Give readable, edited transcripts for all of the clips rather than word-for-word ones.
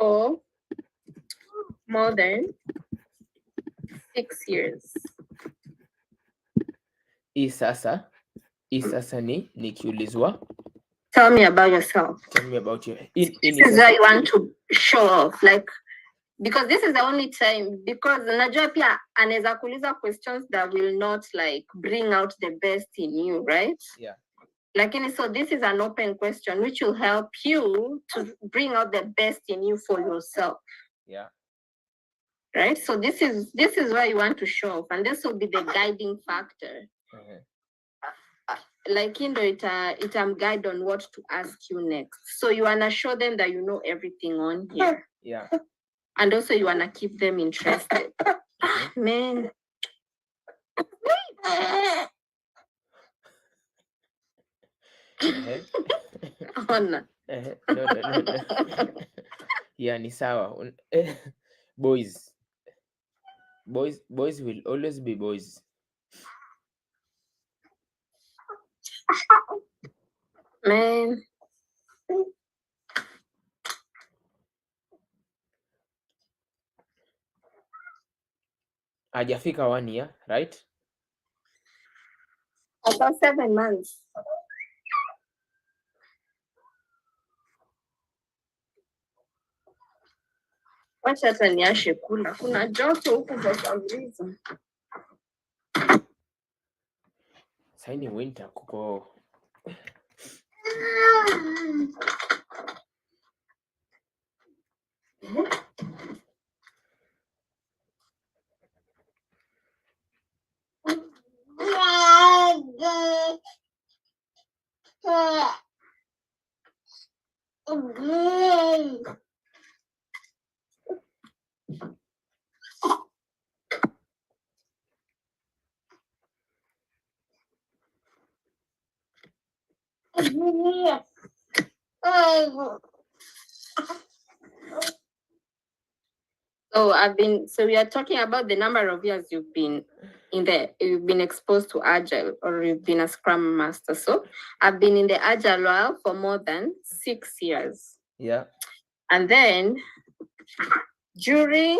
for more than 6 years. Hii sasa ni nikiulizwa. Tell me about yourself. Tell me about you. This is why you want to show off, like, because this is the only time, because najua pia anaweza kuuliza questions that will not like bring out the best in you, right? Yeah. Lakini, so this is an open question which will help you to bring out the best in you for yourself. Yeah. Right? So this is why you want to show off, and this will be the guiding factor. Like itam guide on what to ask you next. So you wanna show them that you know everything on here. Yeah. And also you wanna keep them interested. Man. No. Yeah, ni sawa. Boys will always be boys. Man. Hajafika 1 year, right? About 7 months. Wacha hata niashe kula. Kuna joto huku for some reason. Sasa ni winter kuko. So we are talking about the number of years you've been exposed to Agile, or you've been a Scrum Master. So I've been in the Agile world for more than 6 years. Yeah. And then during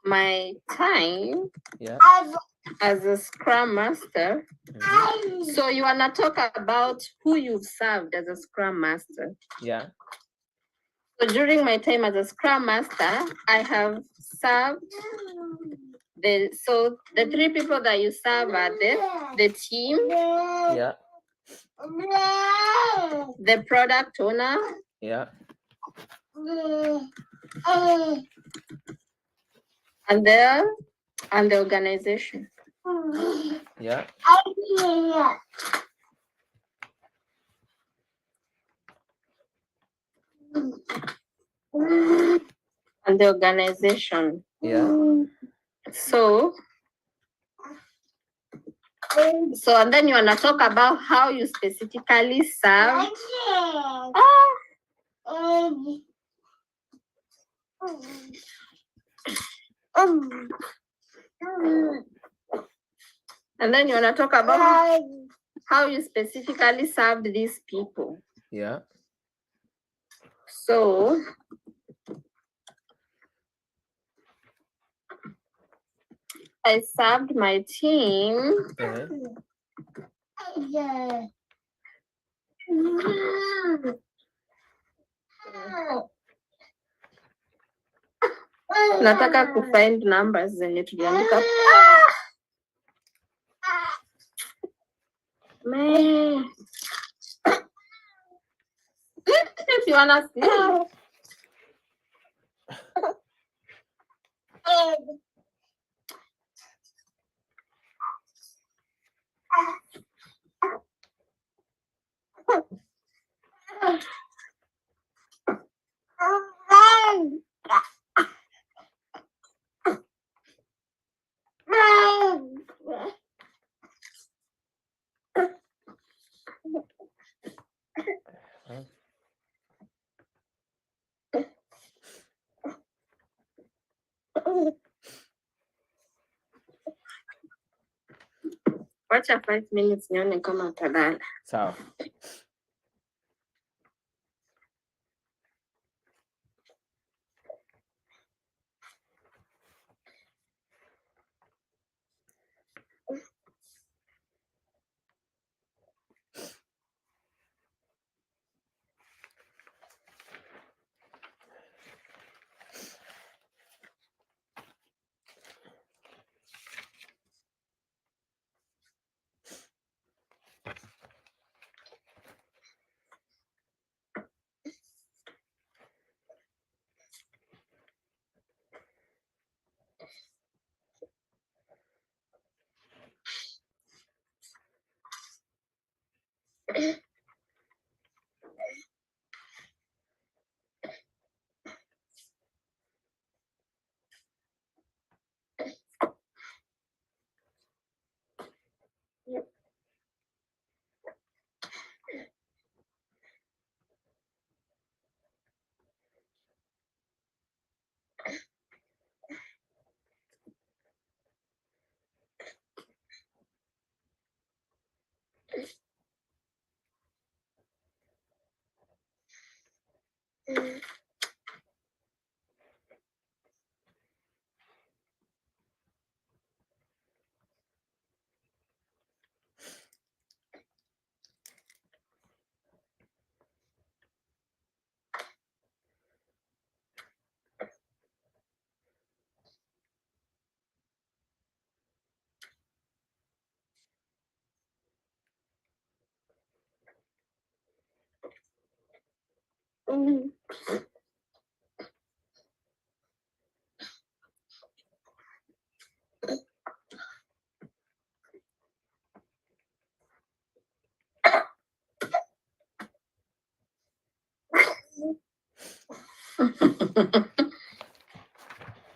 my time as a Scrum Master, so you wanna talk about who you've served as a Scrum Master. Yeah. So during my time as a Scrum Master, I have served the 3 people that you serve are the team, Yeah. the product owner, Yeah. and the organization. Yeah. And the organization. Yeah. So and then you wanna talk about how you specifically serve. And then you wanna talk about how you specifically served these people. Yeah. So I served my team. Nataka kufind numbers zenye tuliandika. Man. If you wanna see. Wacha 5 minutes nione kama atalala. Sawa.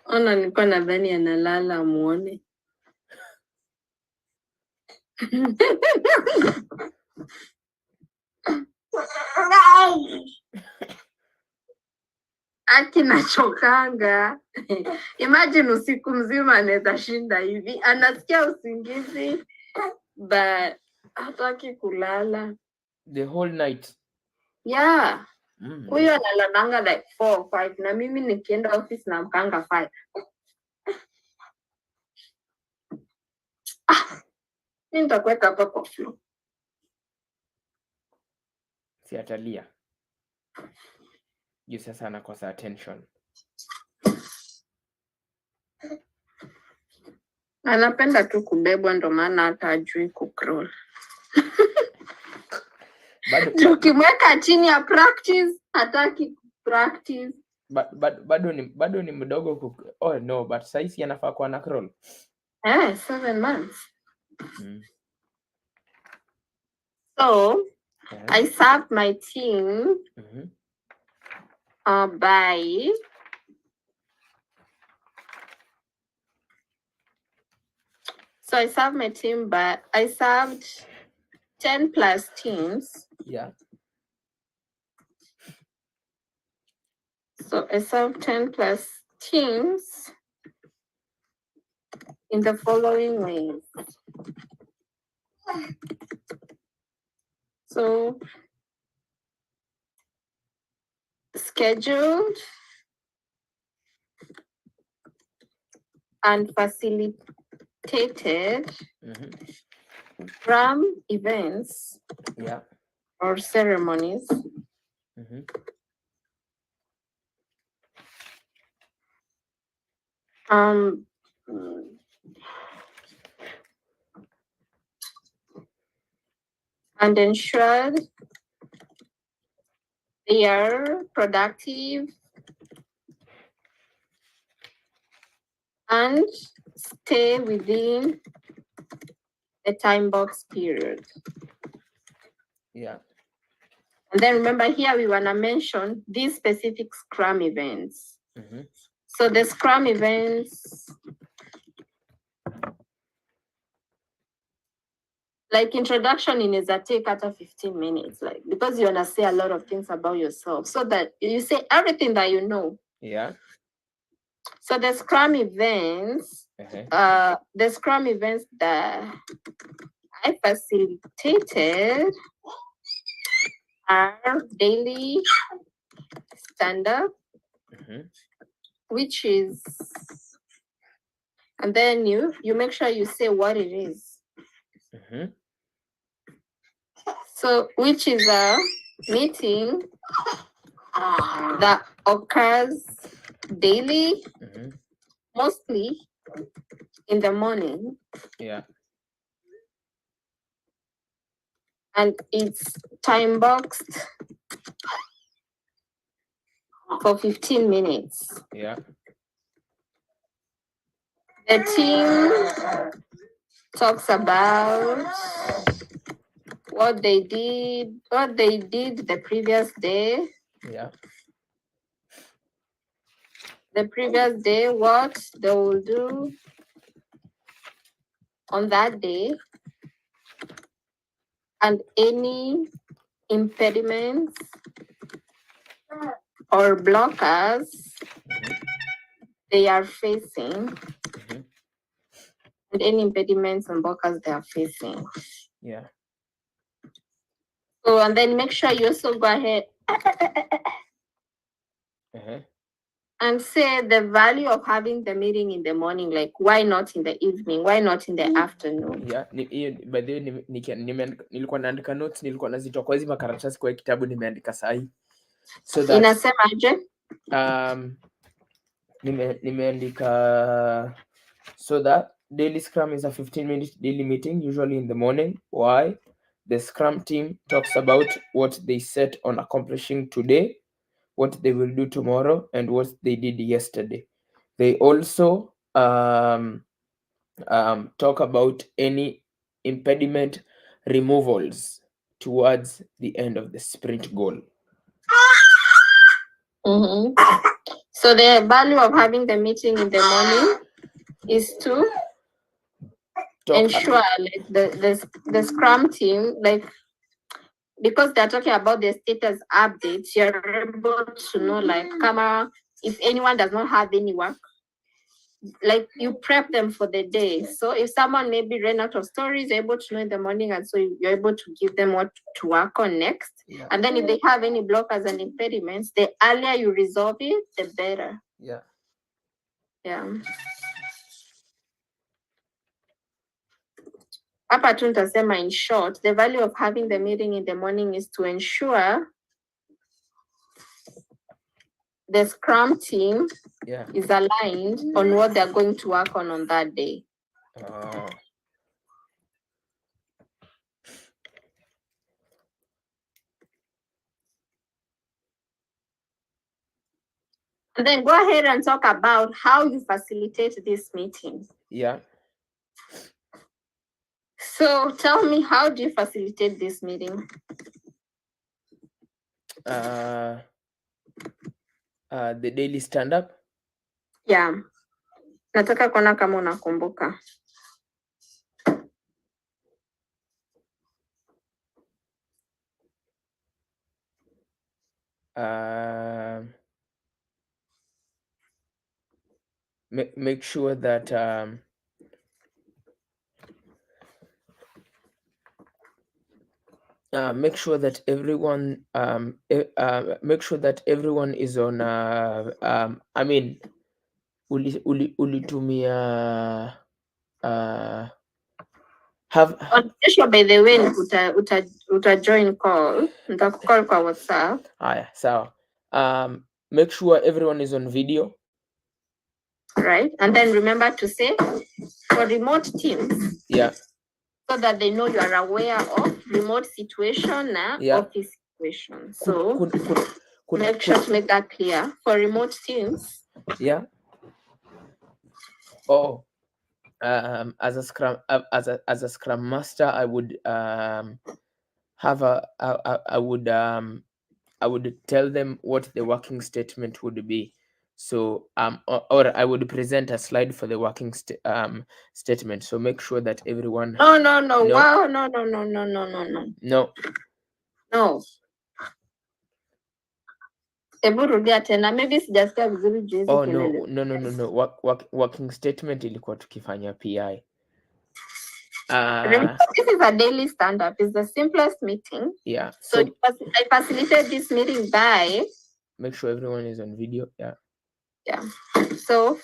Ona, nilikuwa nadhani analala muone. Akinachokanga. Imagine usiku mzima anaweza shinda hivi, anasikia usingizi but hataki kulala. The whole night. Yeah. Huyo analalanga like 4 or 5 na mimi nikienda office na mkanga 5. Mimi nitakuweka hapa kwa floor. Si atalia. Juu sasa anakosa attention. Anapenda tu kubebwa, ndo maana hata hajui kucrawl. Ukimweka chini ya practice, hataki practice. Bado ni mdogo oh no, but saizi anafaa kuwa na crawl. 7 months. So, I served my team by I served 10 plus teams. Yeah. So I served 10 plus teams in the following ways. So, scheduled and facilitated Scrum events or ceremonies. And ensured they are productive and stay within the time box period. Yeah. And then remember here we want to mention these specific Scrum events. So the Scrum events, like introduction inaweza take after 15 minutes, like because you want to say a lot of things about yourself, so that you say everything that you know. Yeah. So the Scrum events, that I facilitated are daily stand-up, which is, and then you make sure you say what it is. So, which is a meeting that occurs daily, mostly in the morning. Yeah. And it's time boxed for 15 minutes. Yeah. The team talks about what they did the previous day. Yeah. The previous day, what they will do on that day, and any impediments or blockers they are facing, and any impediments and blockers they are facing. Yeah. So, and then make sure you also go ahead and say the value of having the meeting in the morning, like why not in the evening, why not in the afternoon? Yeah, by the way nilikuwa naandika notes, nilikuwa nazitoa kwa hizi makaratasi kwa kitabu nimeandika sahi. So that Inasemaje? nimeandika so that daily scrum is a 15-minute daily meeting usually in the morning. Why? The scrum team talks about what they set on accomplishing today, what they will do tomorrow, and what they did yesterday. They also talk about any impediment removals towards the end of the sprint goal. So the value of having the meeting in the morning is to ensure like the scrum team, like because they're talking about the status updates, you're able to know like if anyone does not have any work, like you prep them for the day. So if someone maybe ran out of stories, you're able to know in the morning, and so you're able to give them what to work on next. Yeah. And then if they have any blockers and impediments, the earlier you resolve it, the better. Yeah. Yeah. Hapa tu nitasema in short, the value of having the meeting in the morning is to ensure the scrum team is aligned on what they're going to work on that day. And then go ahead and talk about how you facilitate this meeting. Yeah. So tell me, how do you facilitate this meeting? The daily stand-up? Yeah. Nataka kuona kama unakumbuka. Make sure that make sure that everyone is on I mean ulitumia kesho, by the way, uta join call. Nitakucall kwa WhatsApp. Haya, sawa. Make sure everyone is on video. Right? And then remember to say for remote teams. Yeah. So that they know you are aware of remote situation office situation. So make sure to make that clear for remote teams. Yeah. Oh, as a scrum master, I would I would tell them what the working statement would be. So or I would present a slide for the working statement. So make sure that everyone. No. Wow, no. Maybe sijasikia vizuri juu. Oh no. Working statement ilikuwa tukifanya PI. This is a daily stand-up. It's the simplest meeting. Yeah. So I facilitate this meeting by make sure everyone is on video. Yeah. Yeah. So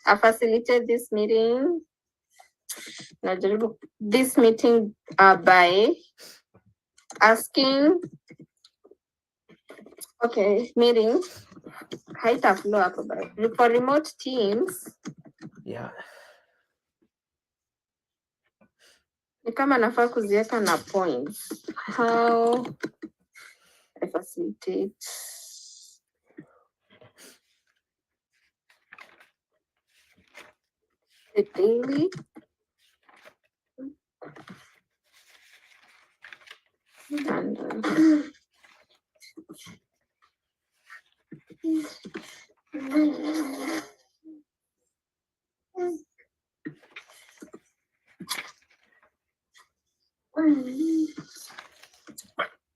I facilitate this meeting. By asking. Okay, meeting. Haita flow hapo bado. For remote teams. Yeah. Ni kama nafaa kuziweka na points. How I facilitate the daily And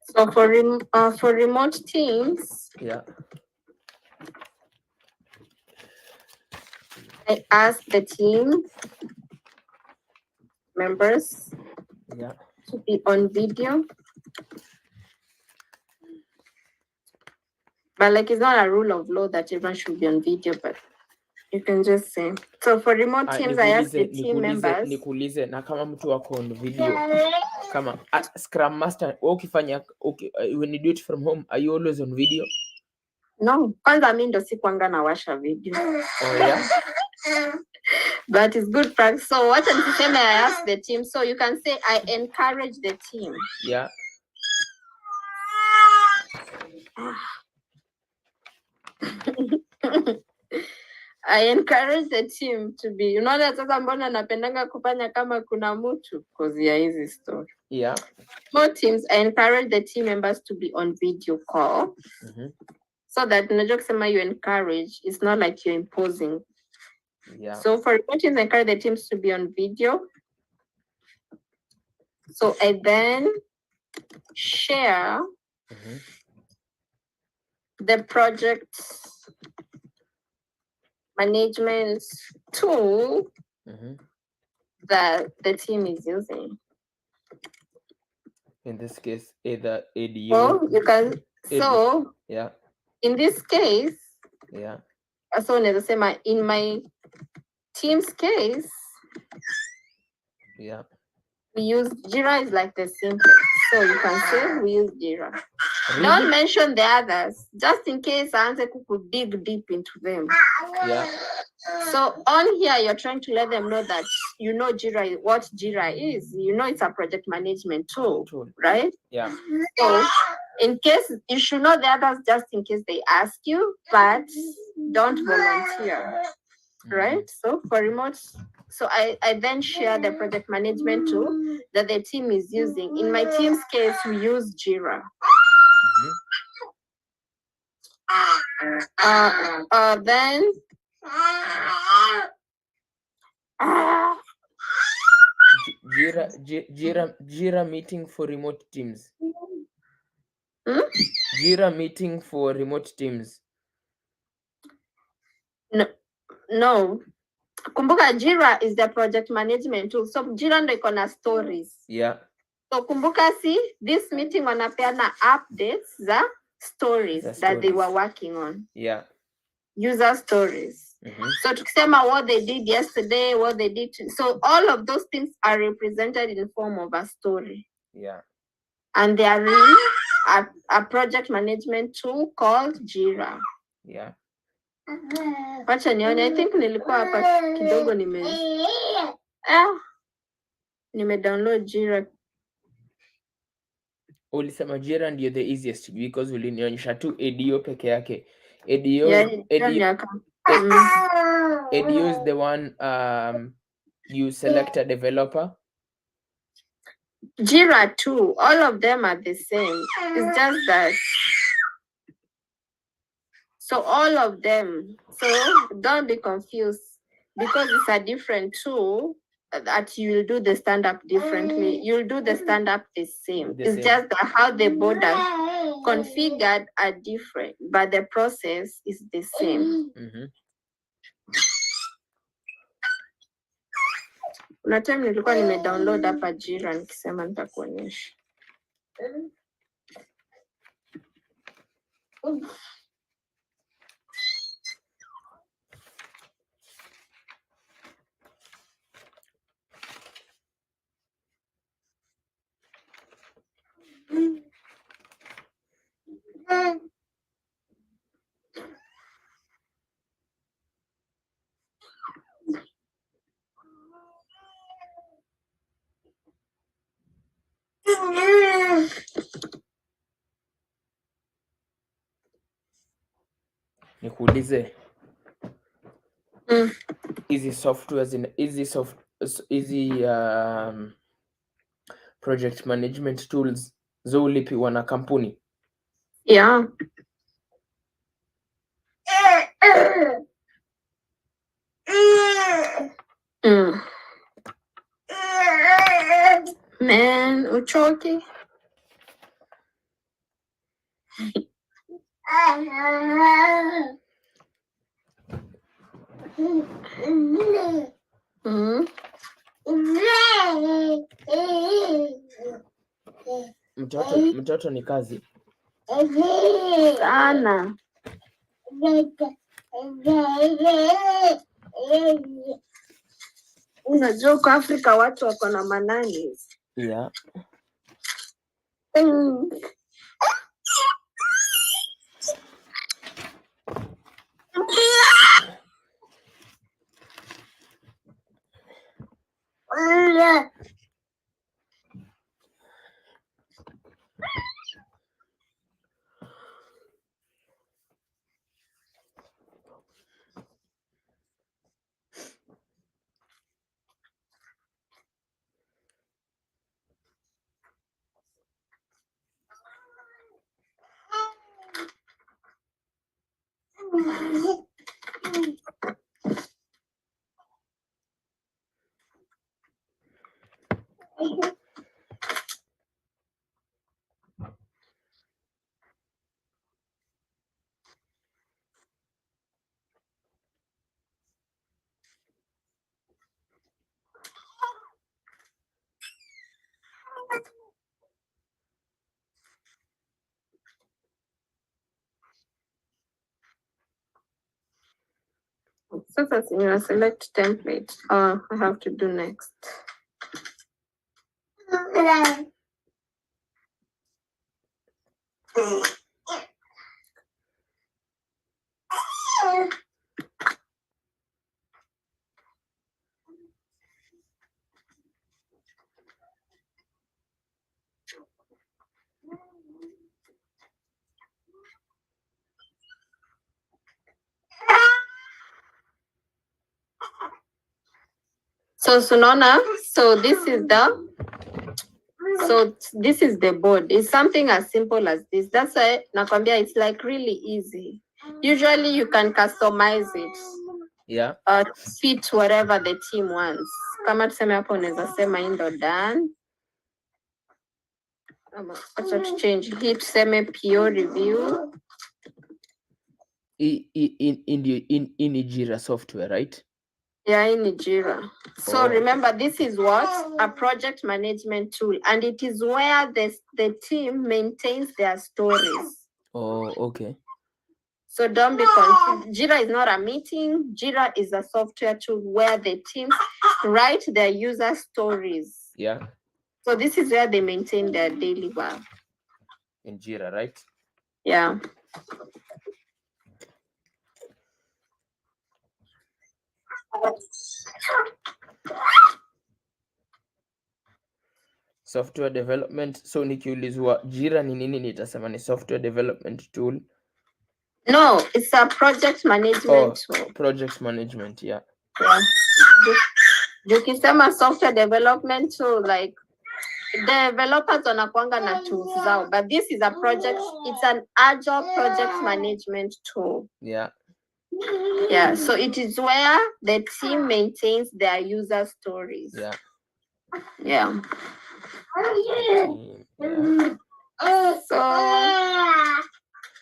so for remote teams, Yeah. I asked the team members Yeah. to be on video. But like it's not a rule of law that everyone should be on video, but you can just say. So for remote teams, I asked the team members. Nikuulize na kama mtu wako on video kama Scrum Master ukifanya when you do it from home, are you always on video? No, kwanza mimi ndo sikuanga nawasha video. Oh yeah. But it's good practice. So what I'm saying, I ask the team. So you can say I encourage the team. Yeah. I encourage the team to be, sasa mbona napendanga kufanya kama kuna mtu because ya hizi story. Yeah. More teams, I encourage the team members to be on video call. So that unajua kusema you encourage, it's not like you're imposing. Yeah. So for remote teams, I encourage the teams to be on video. So I then share the project management tool that the team is using. In this case, either ADO. Well, you can. So yeah. In this case, yeah. So in my team's case, yeah, we use Jira is like the simplest. So you can say we use Jira. Really? Don't mention the others, just in case Anze could dig deep into them. Yeah. So on here, you're trying to let them know that you know Jira, what Jira is. You know it's a project management tool, right? Yeah. So in case you should know the others, just in case they ask you, but don't volunteer, right? So for remote, so I then share the project management tool that the team is using. In my team's case, we use Jira. Then Jira meeting for remote teams. Jira meeting for remote teams. No. Kumbuka Jira is the project management tool. So Jira ndo iko na stories. Yeah. So kumbuka this meeting wanapeana updates za stories that they were working on. Yeah. User stories. So tukisema what they did yesterday, what they did. So all of those things are represented in the form of a story. Yeah. And they are in a project management tool called Jira. Yeah. Wacha nione, I think nilikuwa hapa kidogo nime download Jira. Ulisema Jira ndio the easiest because ulinionyesha tu ADO peke yake. ADO is the one you select a developer. Jira too, all of them are the same. It's just that. So all of them. So don't be confused because it's a different tool that you will do the stand-up differently. You'll do the stand-up the same. It's just that how the borders configured are different, but the process is the same. Kuna time nilikuwa nimedownload hapa Jira nikisema nitakuonyesha. Nikuulize. Easy softwares in easy project management tools zo ulipiwa na kampuni. Yeah. Mm. Man, uchoki. Mm. Mtoto ni kazi sana. Unajua huko Afrika watu wako na manani. yeah. Mm. So that's in your select template. I have to do next. So Sunona, so this is the board. It's something as simple as this. That's why nakwambia it's like really easy. Usually you can customize it. yeah. Fit whatever the team wants. Kama tuseme hapo unaweza sema indo done. Acha to change hii tuseme PO review. In Jira software, right? Yeah, in Jira. So remember, this is what? A project management tool, and it is where the team maintains their stories. Oh, okay. So don't be confused. Jira is not a meeting. Jira is a software tool where the teams write their user stories. Yeah. So this is where they maintain their daily work. In Jira, right? Yeah. Software development. So nikiulizwa Jira ni nini nitasema ni software development tool. No, it's a project management tool. Project management, yeah. Yeah. Ukisema software development tool, like developers wanakuanga na tools zao, but this is a project, it's an agile project management tool. Yeah. Yeah, so it is where the team maintains their user stories. Yeah. Yeah.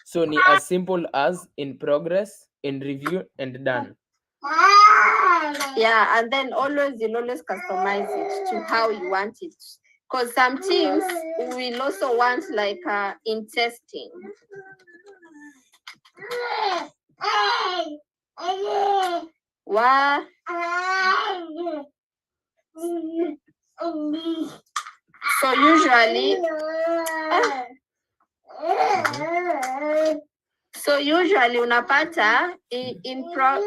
So ni as simple as in progress, in review, and done. Yeah, and then you'll always customize it to how you want it. Because some teams will also want like in testing. What? So usually unapata in pro.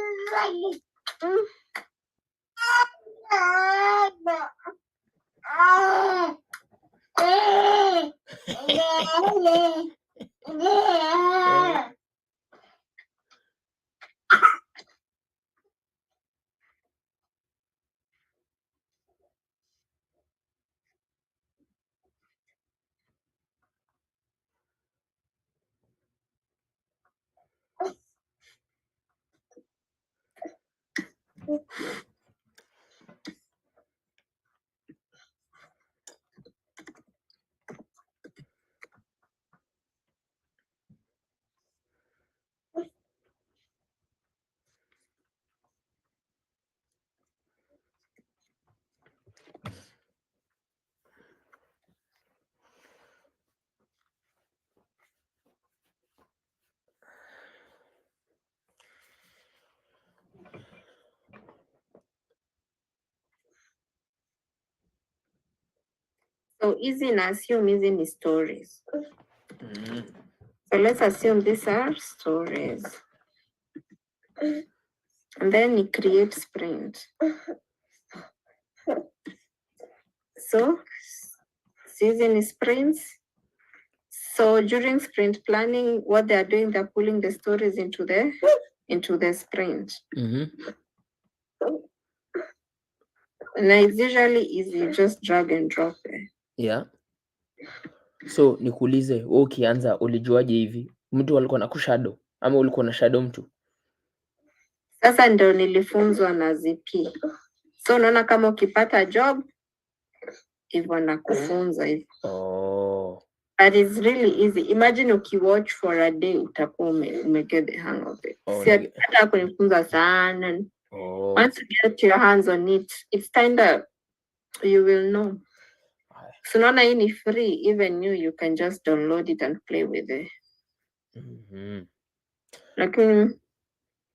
So easy na assume hizi ni stories. So let's assume these are stories. And then you create sprint. So season is sprints. So during sprint planning, what they are doing, they're pulling the stories into the sprint. And it's usually easy, just drag and drop it. Yeah. So nikuulize, wewe ukianza ulijuaje hivi? Mtu alikuwa na kushadow ama ulikuwa na shadow mtu? Sasa ndio nilifunzwa na ZP. So unaona kama ukipata job hivyo na kufunza hivyo. Oh. But it's really easy. Imagine ukiwatch for a day utakuwa get the hang of it. Oh, Si hata kunifunza sana. Oh. Once you get your hands on it, it's kind of, you will know. So unaona hii ni free, even you can just download it and play with it. Lakini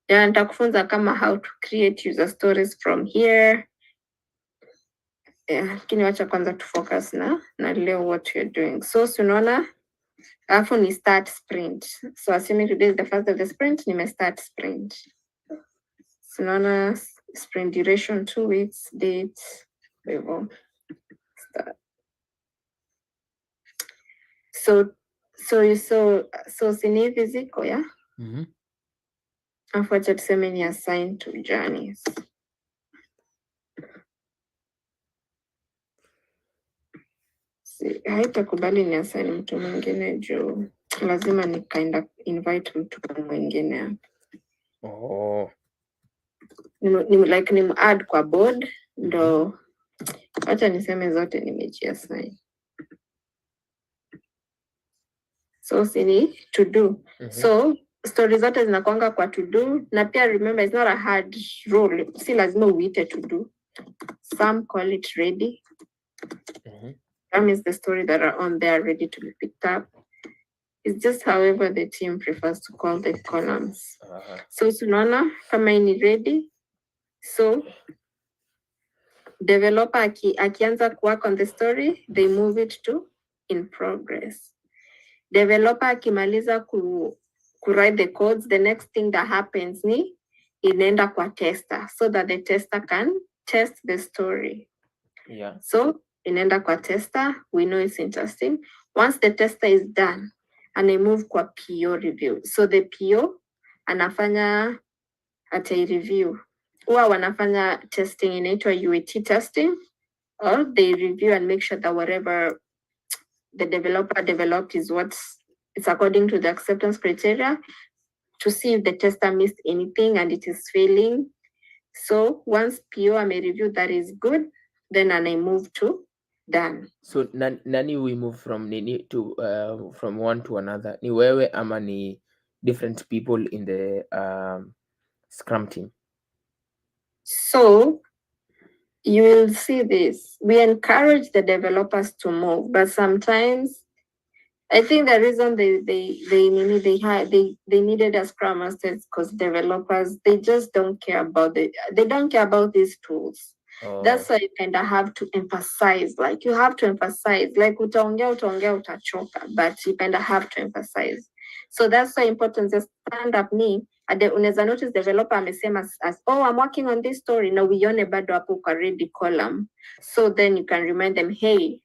yeah, nitakufunza kama how to create user stories from here. Lakini wacha kwanza tu focus na leo what you're doing. So unaona alafu ni start sprint. So assuming today is the first of the sprint, nime start sprint. So unaona sprint duration 2 weeks, date, hivyo. Start. So sini hivi ziko ya? Alafu acha tuseme ni assign to journeys. Haitakubali ni assign mtu mwingine juu lazima nikaenda invite mtu mwingine hapa. Oh. Ni add kwa board ndo acha niseme zote nimejiassign. So sini to do. So story zote zinakuanga kwa to do na pia remember it's not a hard rule. Si lazima uite to do. Some call it ready. That means the story that are on there ready to be picked up. It's just however the team prefers to call the columns. So tunaona kama ni ready. So developer akianza work on the story, they move it to in progress. Developer akimaliza ku write the codes, the next thing that happens ni inaenda kwa tester so that the tester can test the story. Yeah. So inaenda kwa tester, we know it's interesting. Once the tester is done, and I move kwa PO review. So the PO anafanya ata review. Huwa wanafanya testing inaitwa UAT testing, or they review and make sure that whatever the developer developed is it's according to the acceptance criteria to see if the tester missed anything and it is failing. So once PO may review that is good, then I move to done. So nani we move from nini to from one to another? Ni wewe ama ni different people in the Scrum team? So you will see this. We encourage the developers to move, but sometimes I think the reason they needed a Scrum Master is because developers, they just don't care about these tools. Oh. That's why you kind of have to emphasize. Like you have to emphasize. Like utaongea utachoka, but you kind of have to emphasize. So that's why important just stand up ni unaweza notice developer amesema as I'm working on this story na uione bado hapo kwa ready column. So then you can remind them, hey,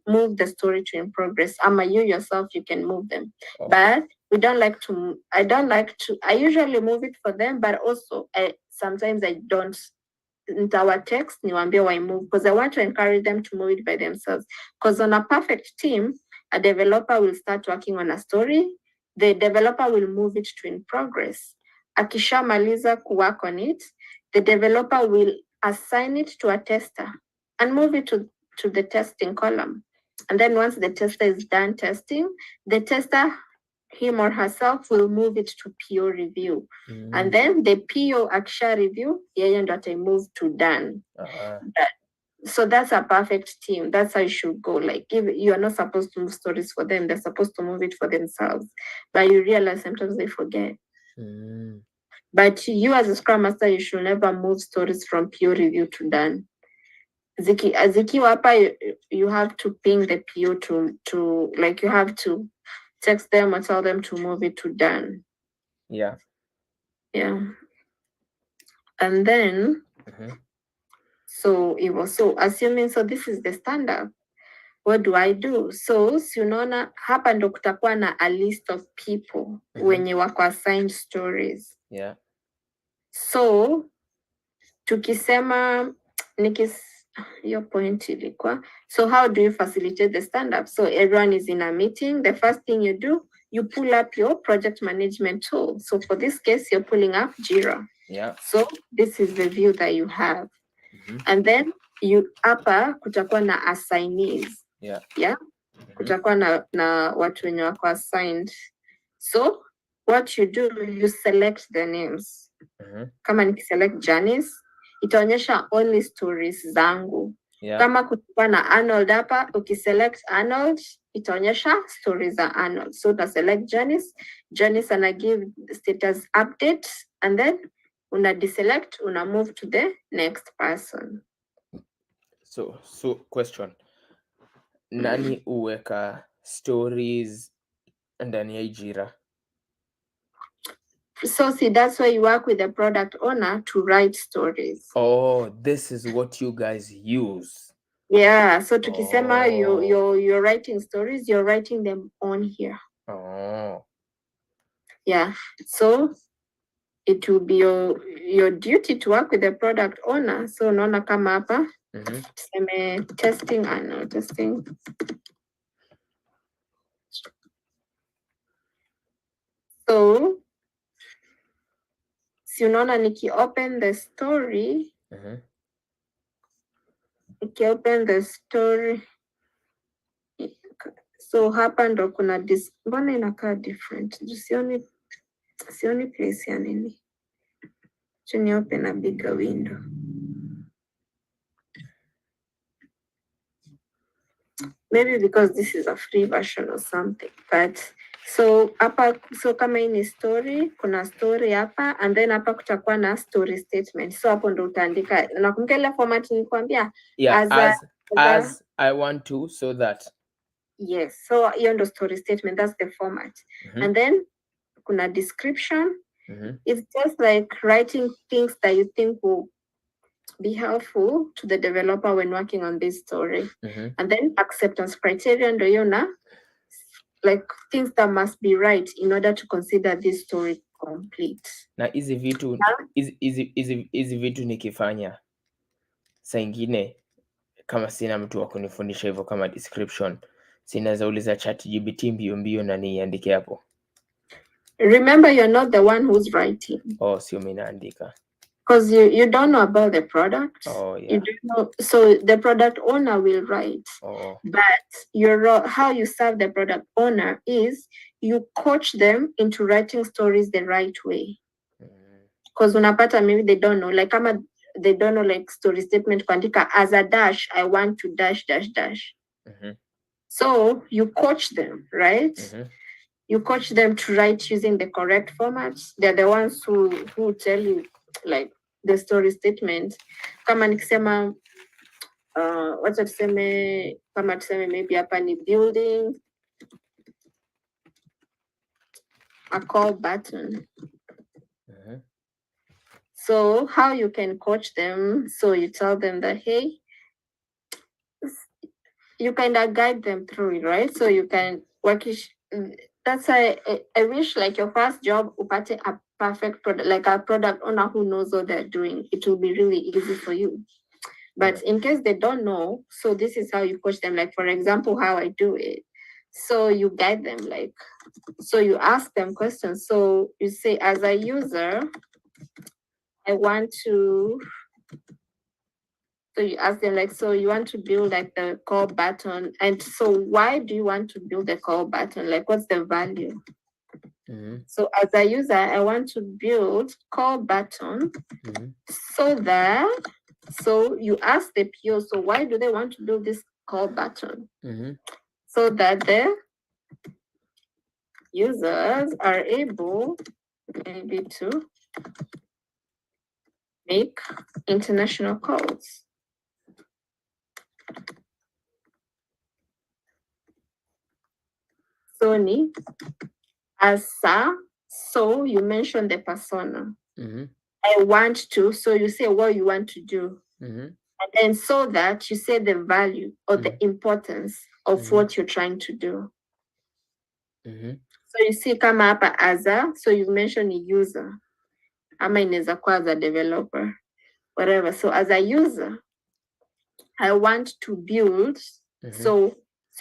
move the story to in progress. Ama you yourself, you can move them. Oh. But I usually move it for them, but also sometimes I don't. In our text, niwaambie why move, because I want to encourage them to move it by themselves. Because on a perfect team, a developer will start working on a story. The developer will move it to in progress. Akishamaliza work on it, the developer will assign it to a tester and move it to the testing column. And then once the tester is done testing, the tester, him or herself, will move it to PO review. And then the PO akisha review, yeye ndo ata move to done. So that's a perfect team. That's how you should go. Like if you are not supposed to move stories for them, they're supposed to move it for themselves. But you realize sometimes they forget. But you as a Scrum Master, you should never move stories from PO review to done. zikiwa hapa, you have to ping the PO to like, you have to text them or tell them to move it to done. Yeah. Yeah. And then so it was, so assuming, so this is the standard, what do I do? So si unaona hapa ndo kutakuwa na a list of people wenye wako assigned stories. Yeah. So tukisema your point ilikuwa, so how do you facilitate the stand-up? So everyone is in a meeting. The first thing you do, you pull up your project management tool. So for this case, you're pulling up Jira. Yeah. So this is the view that you have. And then you hapa kutakuwa na assignees. Yeah. Yeah. Kutakuwa na watu wenye wako assigned. So what you do, you select the names. Kama nikiselect Janice, itaonyesha only stories zangu. Yeah. Kama kutakuwa na Arnold hapa, ukiselect Arnold, itaonyesha stories za Arnold. So uta select Janice, Janice ana give status update, and then una deselect, una move to the next person. So question. Nani uweka stories ndani ya Jira? So see, that's why you work with the product owner to write stories. Oh, this is what you guys use. Yeah, so tukisema you're writing stories, you're writing them on here. Oh. Yeah, so it will be your duty to work with the product owner. So unaona kama hapa tuseme testing, testing. So si unaona niki open the story, open the story. So hapa ndo kuna mbona inakaa different? Sioni place ya nini. Should you open a bigger window? Maybe because this is a free version or something. But so hapa, so kama hii ni story, kuna story hapa, and then hapa kutakuwa na story statement. So hapo ndo utaandika. Nakumbuka ile format nilikwambia? Yeah, as I want to, so that. Yes, so hiyo ndo story statement, that's the format. And then kuna description. It's just like writing things that you think will be helpful to the developer when working on this story. And then acceptance criteria ndo hiyo na like things that must be right in order to consider this story complete. Na hizi vitu nikifanya saa ingine kama sina mtu wa kunifundisha hivyo kama description, sinaweza uliza ChatGPT mbio na niandike hapo. Remember, you're not the one who's writing. Oh, sio mimi naandika. Because you don't know about the product. Oh, yeah. You don't know, so the product owner will write. Oh. But how you serve the product owner is you coach them into writing stories the right way. Because unapata maybe they don't know, like they don't know like story statement kuandika as a dash, I want to dash dash dash. So you coach them, right? You coach them to write using the correct formats. They're the ones who tell you like the story statement. Kama nikisema wacha tuseme kama tuseme maybe hapa ni building a call button. So how you can coach them, so you tell them that, hey, you kind of guide them through it, right? So you can work. That's why I wish like your first job upate a perfect product, like a product owner who knows what they're doing. It will be really easy for you. But in case they don't know, so this is how you coach them. Like for example, how I do it. So you guide them, like, so you ask them questions. So you say, as a user, I want to, so you ask them like, so you want to build like the call button. And so why do you want to build the call button? Like what's the value? So as a user, I want to build call button so that, so you ask the PO, so why do they want to build this call button? So that the users are able maybe to make international calls. So ni asa, so you mention the persona. Mhm. I want to, so you say what you want to do. Mhm. And then so that you say the value or the Mhm. importance of Mhm. what you're trying to do. Mhm. So you see kama hapa as a, so you mention a user. Ama inaweza kuwa as a developer, whatever. So as a user, I want to build. Mhm. So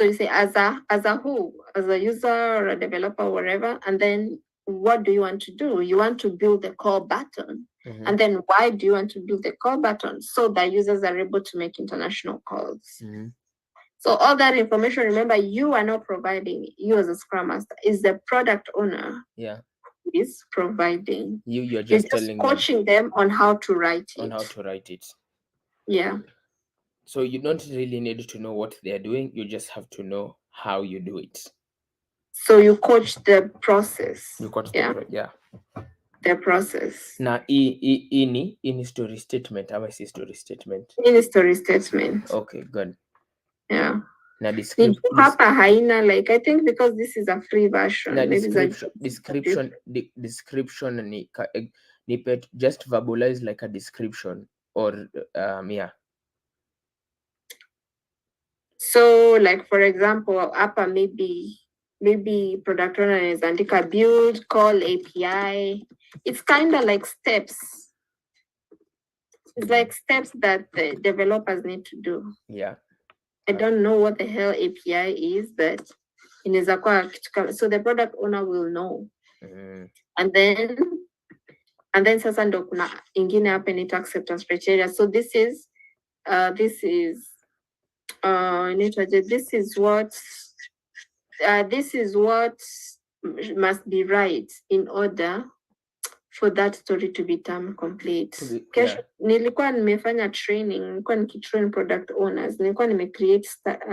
you say as a who, as a user or a developer, whatever, and then what do you want to do? You want to build the call button. Mhm. And then why do you want to build the call button? So that users are able to make international calls. Mhm. So all that information, remember, you are not providing. You as a Scrum Master is the product owner Yeah. who is providing. You're You're just just telling them coaching them on how to write on it. how to write it. Yeah. So you don't really need to know what they're doing. You just have to know how you do it. So you coach the process. You got Yeah. yeah. The process. Na ini story statement ama si story statement. In story statement. Okay, good. Yeah. Na Hapa haina, like I think because this is a free version. na maybe description ni pet just verbalize like a description or yeah. So like for example, hapa maybe product owner is andika build, call API. It's kind of like steps. It's like steps that the developers need to do. Yeah. I don't know what the hell API is, but inaweza kuwa kitu kama, so the product owner will know. And then sasa ndo kuna ingine hapa inaitwa acceptance criteria. So this is what must be right in order for that story to become complete. Kesho nilikuwa nimefanya training, nilikuwa nikitrain product owners, nilikuwa nimecreate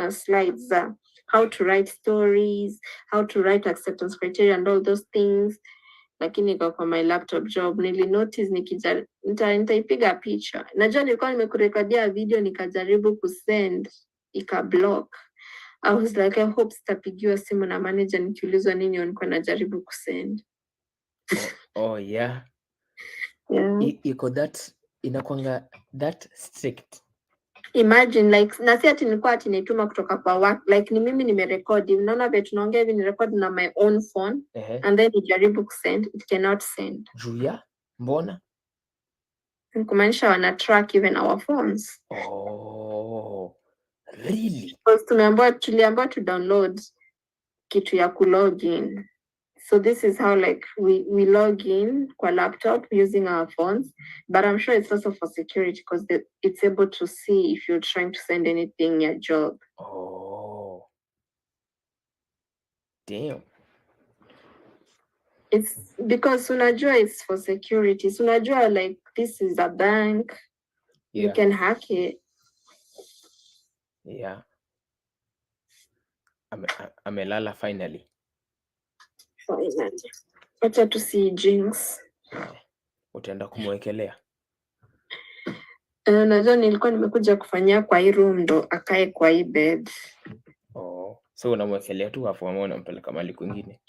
slides za how to write stories, how to write acceptance criteria and all those things, lakini iko kwa my laptop job. Nilinotice nitaipiga picha. Najua nilikuwa nimekurekodia video nikajaribu kusend ikablock. I was like, I hope sitapigiwa simu na manager nikiulizwa nini nilikuwa najaribu kusend. Oh yeah. Yeah. Iko that inakwanga that strict. Imagine like na si ati nilikuwa ati naituma kutoka kwa work, like ni mimi nimerekodi. Unaona vile tunaongea hivi, nirekodi na my own phone and then nijaribu kusend, it cannot send. Julia, mbona? Kumaanisha wana track even our phones. Oh, really? Because tuliambiwa to download kitu ya kulogin. So this is how like we log in kwa laptop using our phones, but I'm sure it's also for security because it's able to see if you're trying to send anything in your job. Oh, damn. It's because unajua it's for security. So unajua like this is a bank. Yeah. You can hack it. Yeah. Amelala finally. Acha tusi jinx. Utaenda kumwekelea? Najua nilikuwa nimekuja kufanyia kwa hii room ndo akae kwa hii bed. Oh, so unamwekelea tu hapo ama unampeleka mahali kwingine?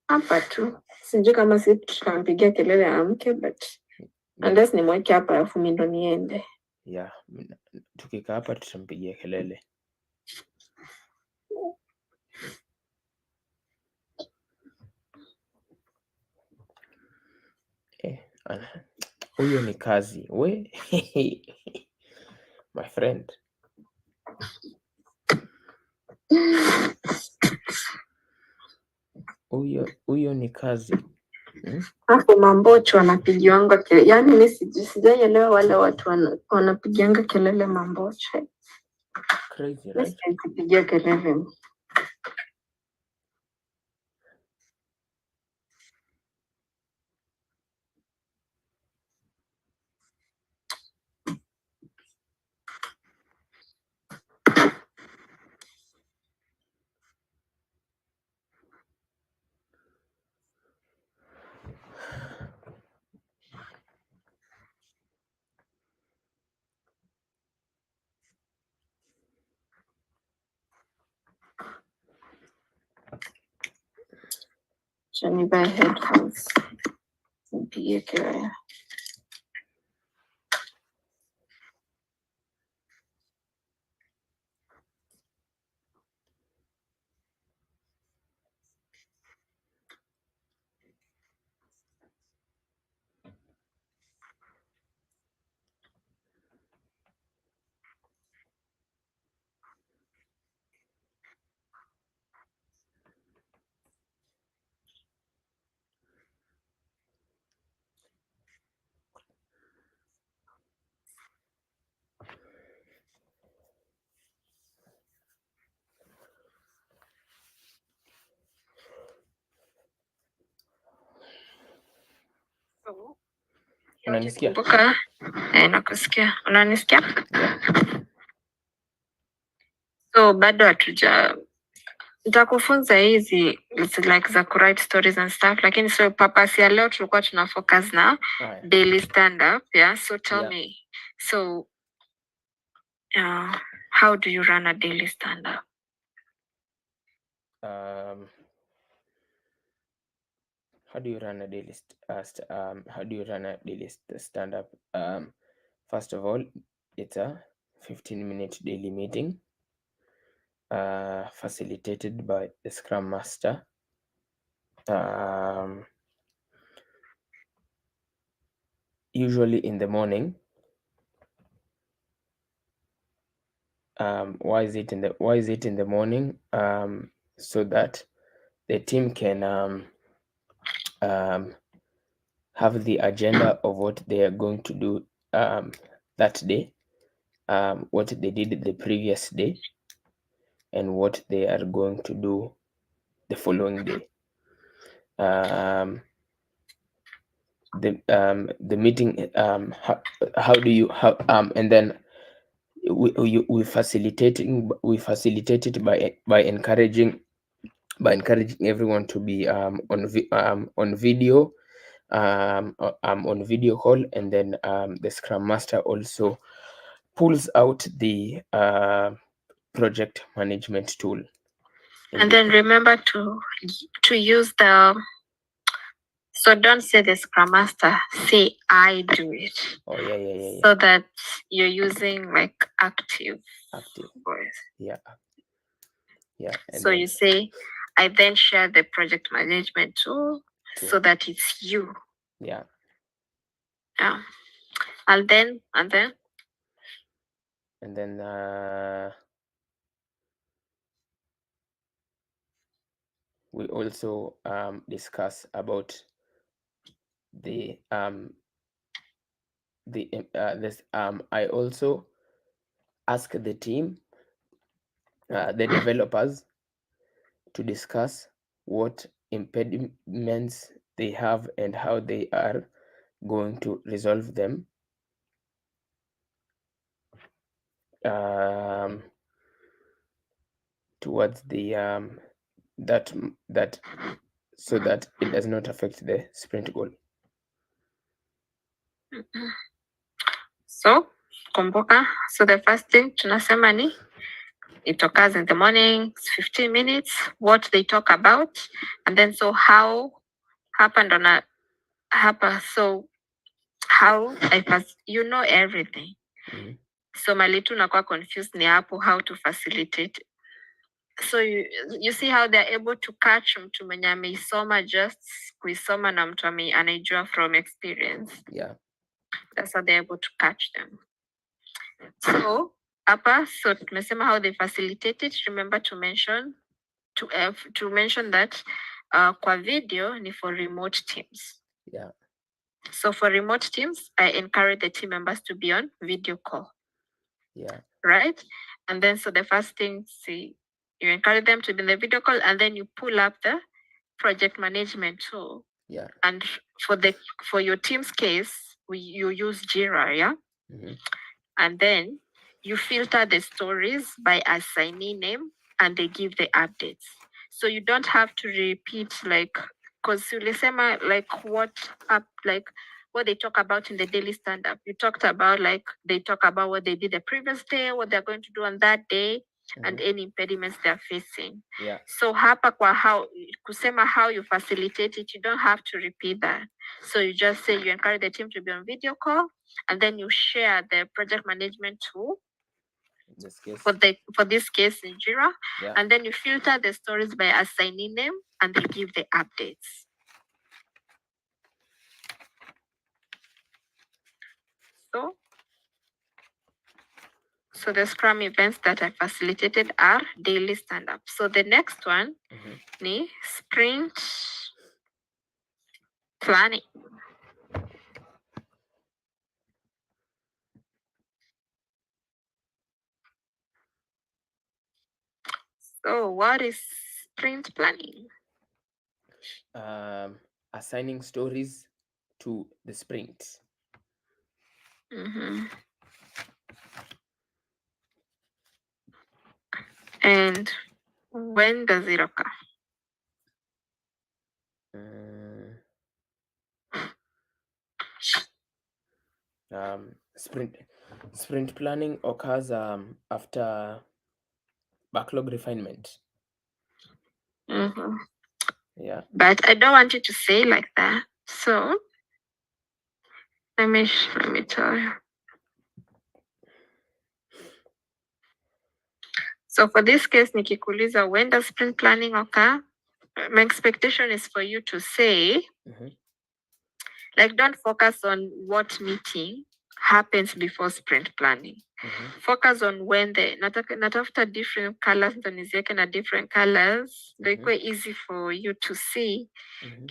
Hapa tu. Sijui kama si tutampigia kelele amke, but unless nimweke hapa alafu mimi ndo niende. Yeah, tukikaa hapa tutampigia kelele. Huyo ni kazi we. My friend. Huyo ni kazi. Hapo mambocho wanapigiwanga kelele. Yaani mimi sijaielewa wale watu wanapigianga kelele mambocho. Crazy, right? Kupigia kelele. Johnny buy headphones. Mpige kelele. Unanisikia? Kumbuka, nakusikia. Unanisikia? So bado hatuja nitakufunza hizi it's like za write stories and stuff, lakini so purpose ya leo tulikuwa tuna focus na Haya. daily stand up. Yeah, so tell Yeah. me, so how do you run a daily stand up? How do you run a daily stand up? First of all, it's a 15-minute daily meeting facilitated by the Scrum Master. Usually in the morning. Why is it in the morning? So that the team can have the agenda of what they are going to do that day, what they did the previous day, and what they are going to do the following day. The meeting, how do you and then we facilitate it by encouraging everyone to be on video on video call, and then the Scrum Master also pulls out the project management tool. And then remember to use the, so don't say the Scrum Master, say I do it. Oh yeah. So that you're using like active voice. Yeah. And so you say, I then share the project management tool so that it's you. Yeah. And then we also discuss about the I also ask the team, the developers, to discuss what impediments they have and how they are going to resolve them. Towards the that so that it does not affect the sprint goal. So kumbuka, so the first thing tunasema ni it occurs in the morning, 15 minutes, what they talk about, and then so how happened on a so how you know everything. So malitu nakuwa confused ni hapo how to facilitate. So you see how they're able to catch mtu mwenye ameisoma just kuisoma na mtu anaijua from experience. Yeah. That's how they're able to catch them. So hapa, so tumesema how they facilitate it. Remember to mention that kwa video ni for remote teams. Yeah. So for remote teams, I encourage the team members to be on video call. Yeah. Right? And then so the first thing, you encourage them to be in the video call, and then you pull up the project management tool. Yeah. And for your team's case, you use Jira, yeah? Mm-hmm. And then you filter the stories by assignee name, and they give the updates. So you don't have to repeat because ulisema what they talk about in the daily stand-up. You talked about they talk about what they did the previous day, what they're going to do on that day. and any impediments they are facing. Yeah. So hapa kwa kusema how you facilitate it, you don't have to repeat that. So you just say you encourage the team to be on video call, and then you share the project management tool This case. for this case in Jira, Yeah. and then you filter the stories by assigning them, and they give the updates. So the Scrum events that I facilitated are daily stand-up. So the next one ni sprint planning. So what is sprint planning? Assigning stories to the sprint. And when does it occur? Sprint planning occurs after backlog refinement. Yeah. But I don't want you to say like that. So let me tell you. So for this case, nikikuuliza, when does sprint planning occur? My expectation is for you to say, like, don't focus on what meeting happens before sprint planning. Focus on when natafuta different colors, niziweke na different colors. They quite easy for you to see.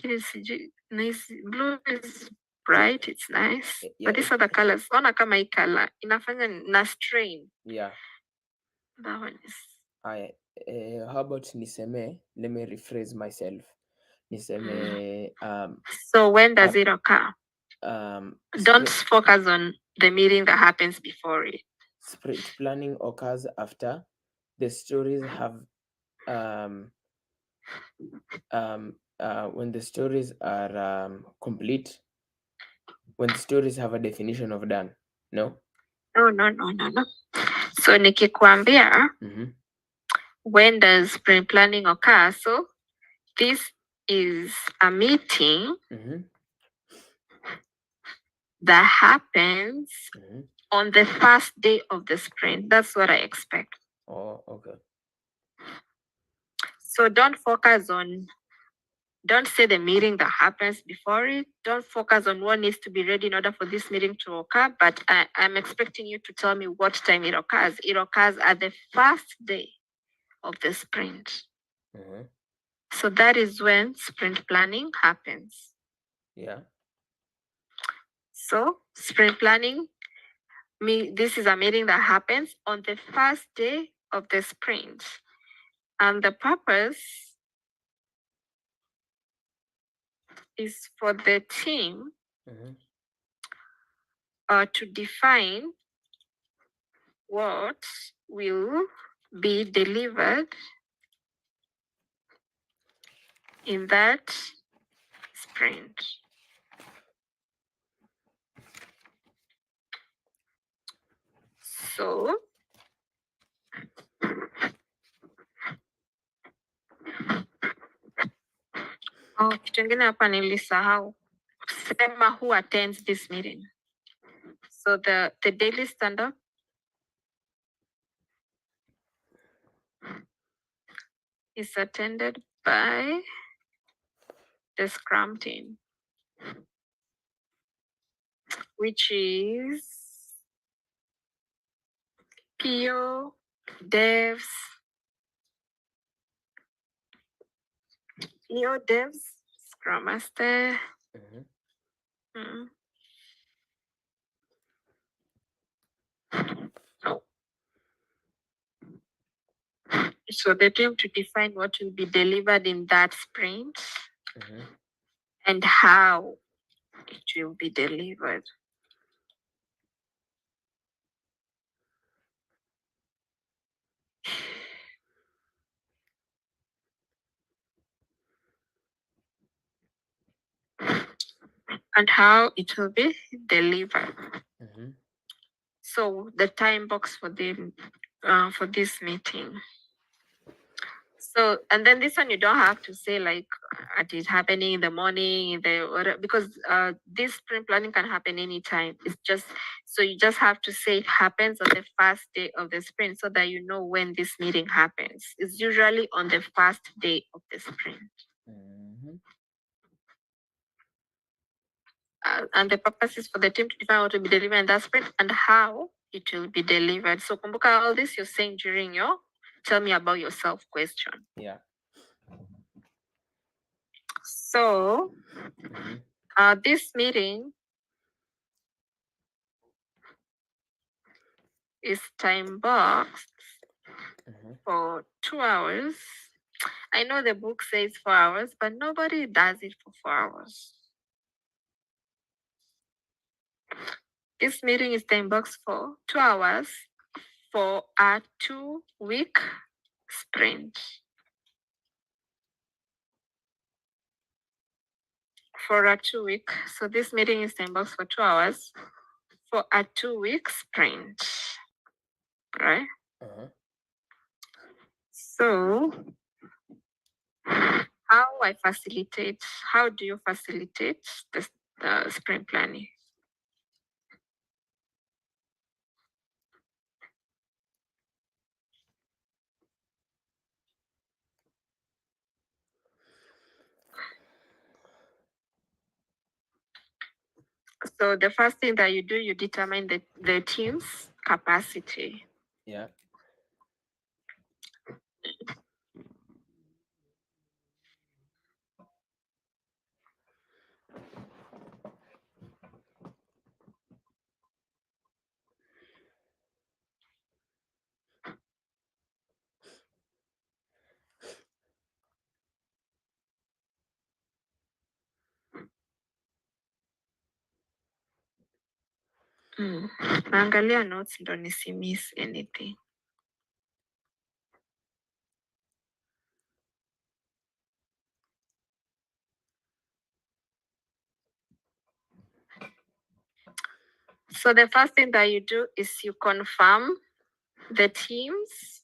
Blue is bright, it's nice. Yeah, But these are the colors. Ona kama hii color inafanya na strain. Yeah. That one is. How about niseme, let me rephrase myself. Niseme so when does it occur? Don't focus on the meeting that happens before it. Sprint planning occurs after the stories have when the stories are complete, when the stories have a definition of done. No. So nikikwambia when does sprint planning occur? So this is a meeting that happens on the first day of the sprint. That's what I expect. Oh, okay. So don't say the meeting that happens before it. Don't focus on what needs to be ready in order for this meeting to occur. But I'm expecting you to tell me what time it occurs. It occurs at the first day of the sprint. So that is when sprint planning happens. Yeah. So sprint planning, this is a meeting that happens on the first day of the sprint. And the purpose is for the team to define what will be delivered in that sprint. So kitu ingine hapa nilisahau sema who attends this meeting. So the daily stand-up is attended by the Scrum team, which is PO, devs, Scrum Master. So the team to define what will be delivered in that sprint and how it will be delivered. And how it will be delivered. So the time box for them, for this meeting. So, and then this one you don't have to say like it is happening in the morning, in the because this sprint planning can happen anytime. It's just so you just have to say it happens on the first day of the sprint so that you know when this meeting happens. It's usually on the first day of the sprint. Mhm. And the purpose is for the team to define what will be delivered in that sprint and how it will be delivered. So kumbuka all this you're saying during your tell me about yourself question. Yeah. So Mhm. this meeting is time boxed Mhm. for 2 hours. I know the book says 4 hours, but nobody does it for 4 hours. This meeting is time boxed for 2 hours for a 2-week sprint. For a 2-week. So this meeting is time boxed for 2 hours for a 2-week sprint. Right? Uh-huh. So how I facilitate, how do you facilitate the sprint planning? So the first thing that you do, you determine the team's capacity. Yeah. Naangalia notes ndo nisimiss anything. So the first thing that you do is you confirm the team's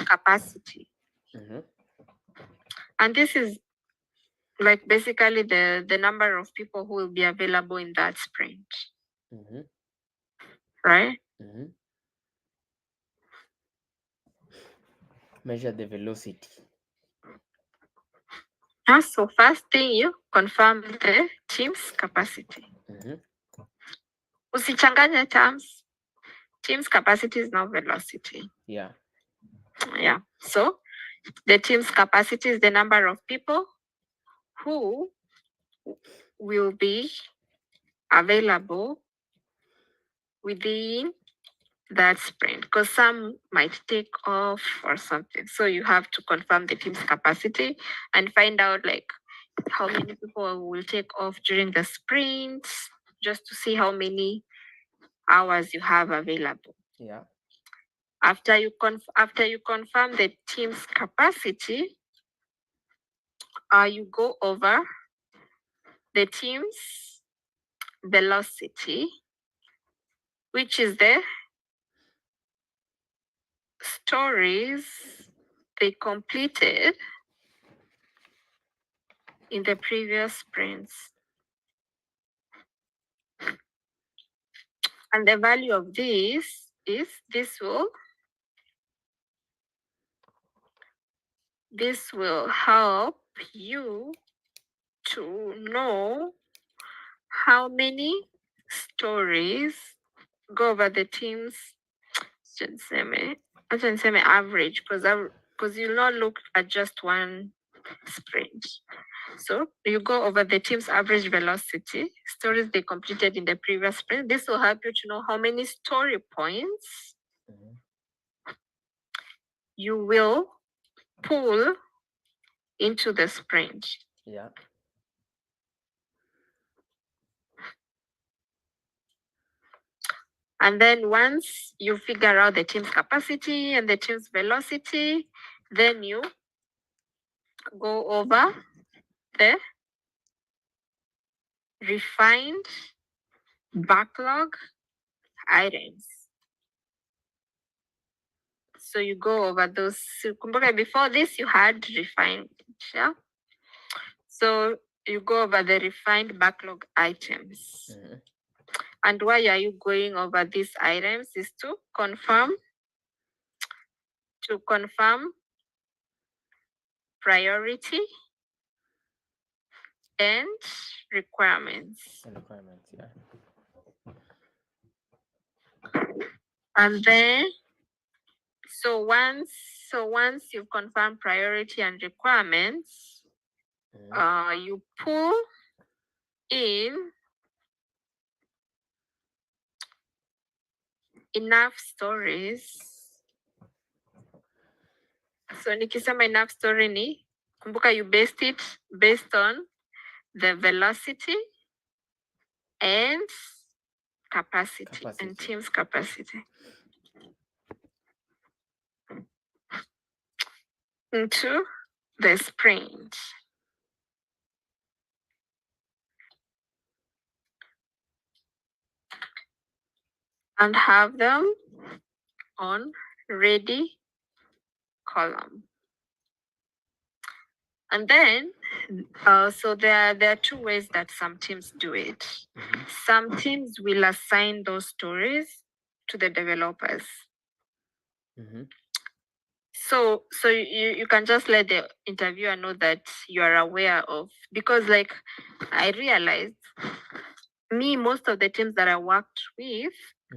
capacity. Mhm. And this is like basically the number of people who will be available in that sprint, Mhm. right? Mhm. Measure the velocity. So first thing you confirm the team's capacity. Mhm. Usichanganye terms. Team's capacity is not velocity. Yeah. Yeah. So the team's capacity is the number of people who will be available within that sprint because some might take off or something. So you have to confirm the team's capacity and find out like how many people will take off during the sprint just to see how many hours you have available. Yeah. After you confirm the team's capacity, you go over the team's velocity, which is the stories they completed in the previous sprints. And the value of this is this will help you to know how many stories go over the team's average because you'll not look at just one sprint. So you go over the team's average velocity, stories they completed in the previous sprint. This will help you to know how many story points Mhm. you will pull into the sprint. Yeah. And then once you figure out the team's capacity and the team's velocity, then you go over the refined backlog items. So you go over those. Kumbuka, before this, you had refined. Yeah. So you go over the refined backlog items. Mhm. And why are you going over these items is to confirm priority and requirements. And requirements, yeah. And then so once you confirm priority and requirements, you pull in enough stories. So nikisema enough story ni kumbuka, you based it based on the velocity and capacity. And team's capacity into the sprint. And have them on ready column. And then, so there are two ways that some teams do it. Some teams will assign those stories to the developers. So you can just let the interviewer know that you are aware of, because like I realized most of the teams that I worked with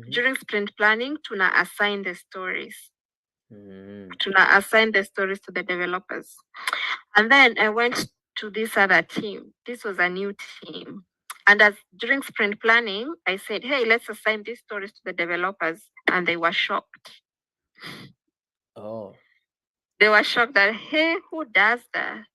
during sprint planning, tuna assign the stories. Tuna assign the stories to the developers. And then I went to this other team. This was a new team. And as during sprint planning, I said, hey, let's assign these stories to the developers. And they were shocked. Oh. They were shocked that, hey, who does that?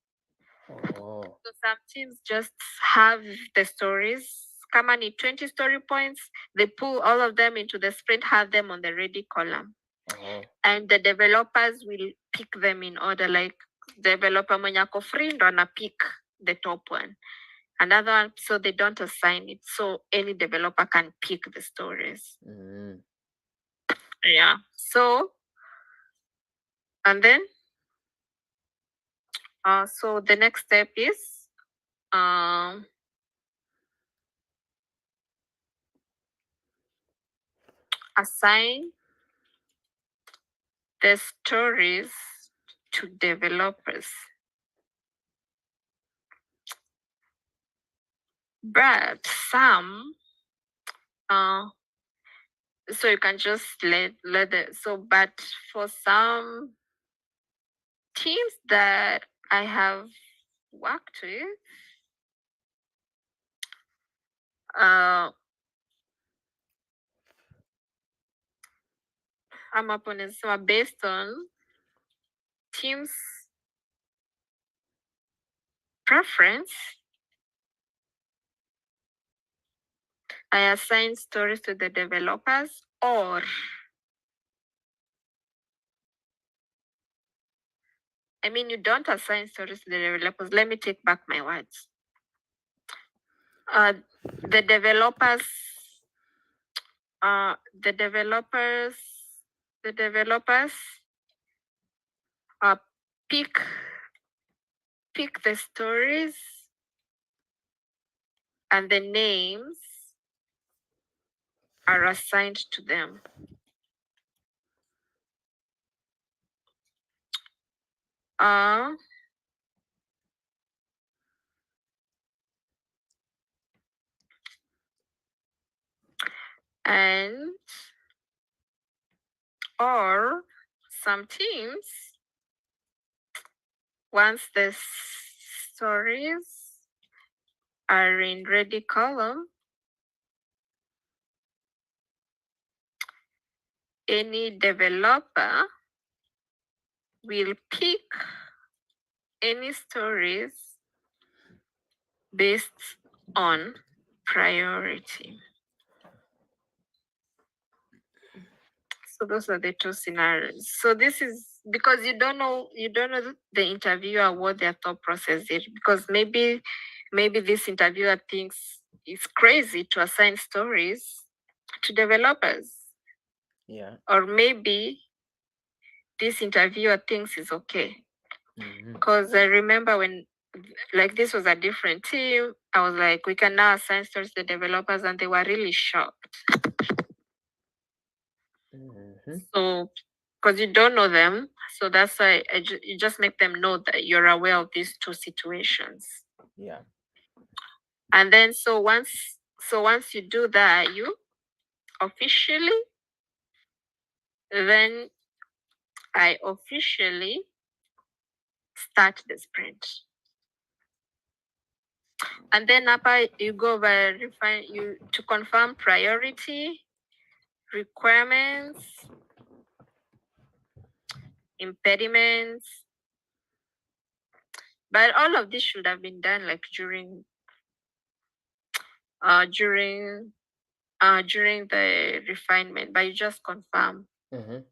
Oh. So some teams just have the stories. Kama ni 20 story points, they pull all of them into the sprint, have them on the ready column. Oh. And the developers will pick them in order, like developer mwenye ako free ndo ana pick the top one. Another one, so they don't assign it. So any developer can pick the stories. Yeah. So, and then, so the next step is, assign the stories to developers. But some, so you can just let the, so, but for some teams that I have worked with, I'm opponents are based on teams' preference. I assign stories to the developers, or I mean, you don't assign stories to the developers. Let me take back my words. The developers pick the stories, and the names are assigned to them. And or some teams, once the stories are in ready column, any developer will pick any stories based on priority. So those are the two scenarios. So this is because you don't know the interviewer what their thought process is, because maybe this interviewer thinks it's crazy to assign stories to developers. Yeah. Or maybe this interviewer thinks is okay. Mhm. Because I remember when like this was a different team, I was like, we can now assign stories to the developers, and they were really shocked. Mhm. So because you don't know them, so that's why you just make them know that you're aware of these two situations. Yeah. And then once you do that, you officially, then I officially start the sprint. And then upper you go over to confirm priority, requirements, impediments. But all of this should have been done like during the refinement, but you just confirm. Mhm.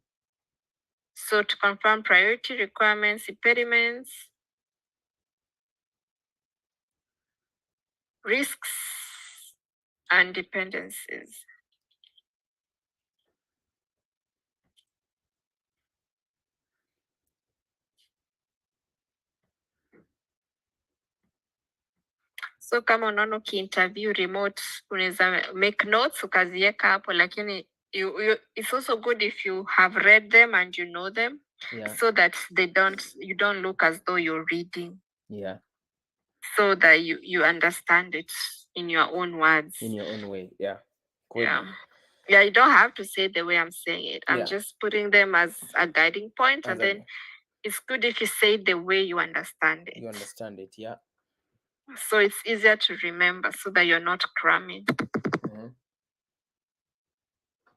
So to confirm priority, requirements, impediments, risks, and dependencies. So kama unaona ukiinterview remote unaweza make notes ukaziweka hapo, lakini it's also good if you have read them and you know them, Yeah. so that you don't look as though you're reading, Yeah. so that you understand it in your own words. In your own way. Yeah. Yeah. Yeah, you don't have to say the way I'm saying it. I'm Yeah. just putting them as a guiding point, As and then it's good if you say it the way you understand it. you understand it. Yeah. So it's easier to remember, so that you're not cramming. Mhm.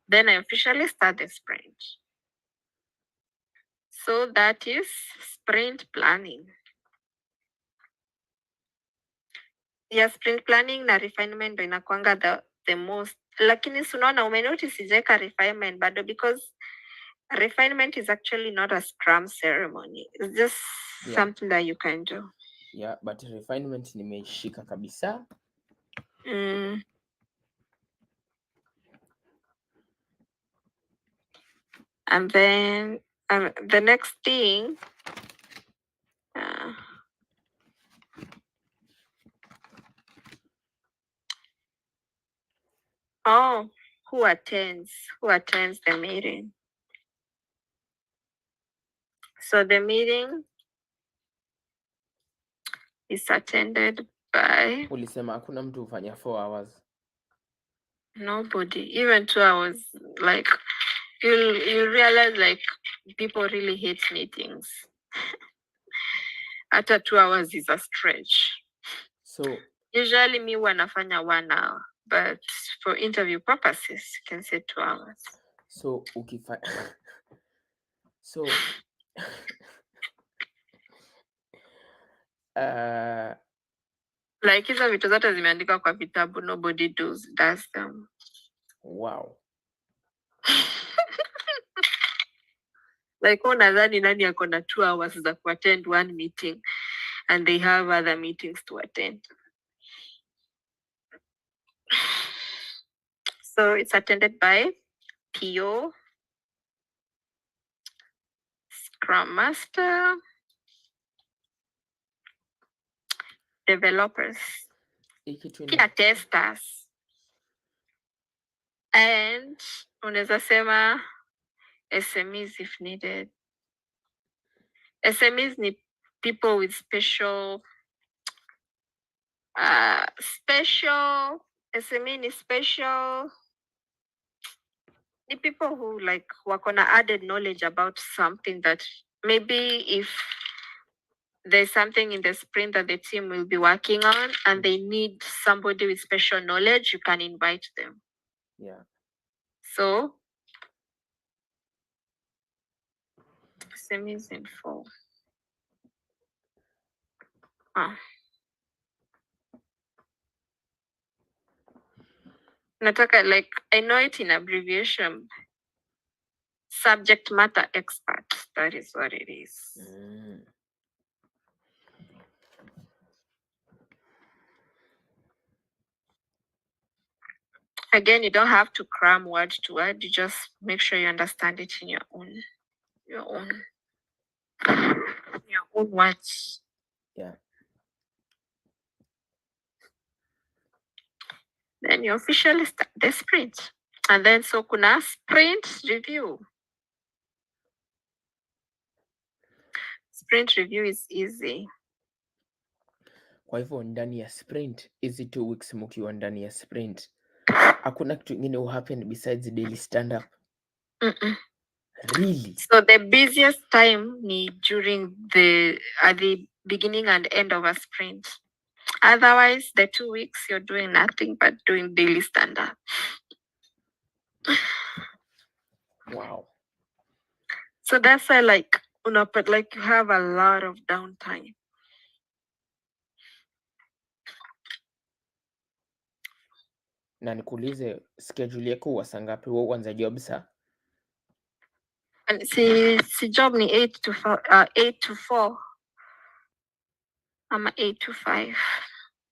Then I officially start the sprint. So that is sprint planning. Yeah, sprint planning na refinement ndo inakwanga the most, lakini si unaona umenotice sijaweka refinement bado, because refinement is actually not a scrum ceremony. It's just something that you can do. Yeah, but refinement nimeishika kabisa. And then the next thing, who attends the meeting? So the meeting is attended by Ulisema hakuna mtu hufanya 4 hours. Nobody, even 2 hours. Like you realize like people really hate meetings. After 2 hours is a stretch. So usually me wanafanya 1 hour, but for interview purposes you can say 2 hours. So so like hizo vitu zote zimeandikwa kwa vitabu, nobody does them. Wow. Like unadhani nani ako na 2 hours za kuattend one meeting and they have other meetings to attend? So it's attended by PO, Scrum Master, developers, pia testers, and unaweza sema SMEs if needed. SMEs need people with special SME ni special, ni people who like wako na added knowledge about something that maybe if there's something in the sprint that the team will be working on and they need somebody with special knowledge, you can invite them. Yeah. So SMEs in 4. Nataka, like, I know it in abbreviation. Subject matter expert. That is what it is. Again, you don't have to cram word to word. You just make sure you understand it in your own Your own. Your own watch. Yeah. Then you officially start the sprint. And then so kuna sprint review. Sprint review is easy. Kwa hivyo ndani ya sprint, hizi 2 weeks mkiwa ndani ya sprint, hakuna kitu ingine will happen besides daily stand up. Really? So the busiest time ni during at the beginning and end of a sprint. Otherwise, the 2 weeks you're doing nothing but doing daily stand up. Wow. So that's why but you have a lot of downtime. Na nikuulize schedule yako huwa saa ngapi? Wewe uanza job saa? And si job ni 8 to 4. I'm 8 to 5.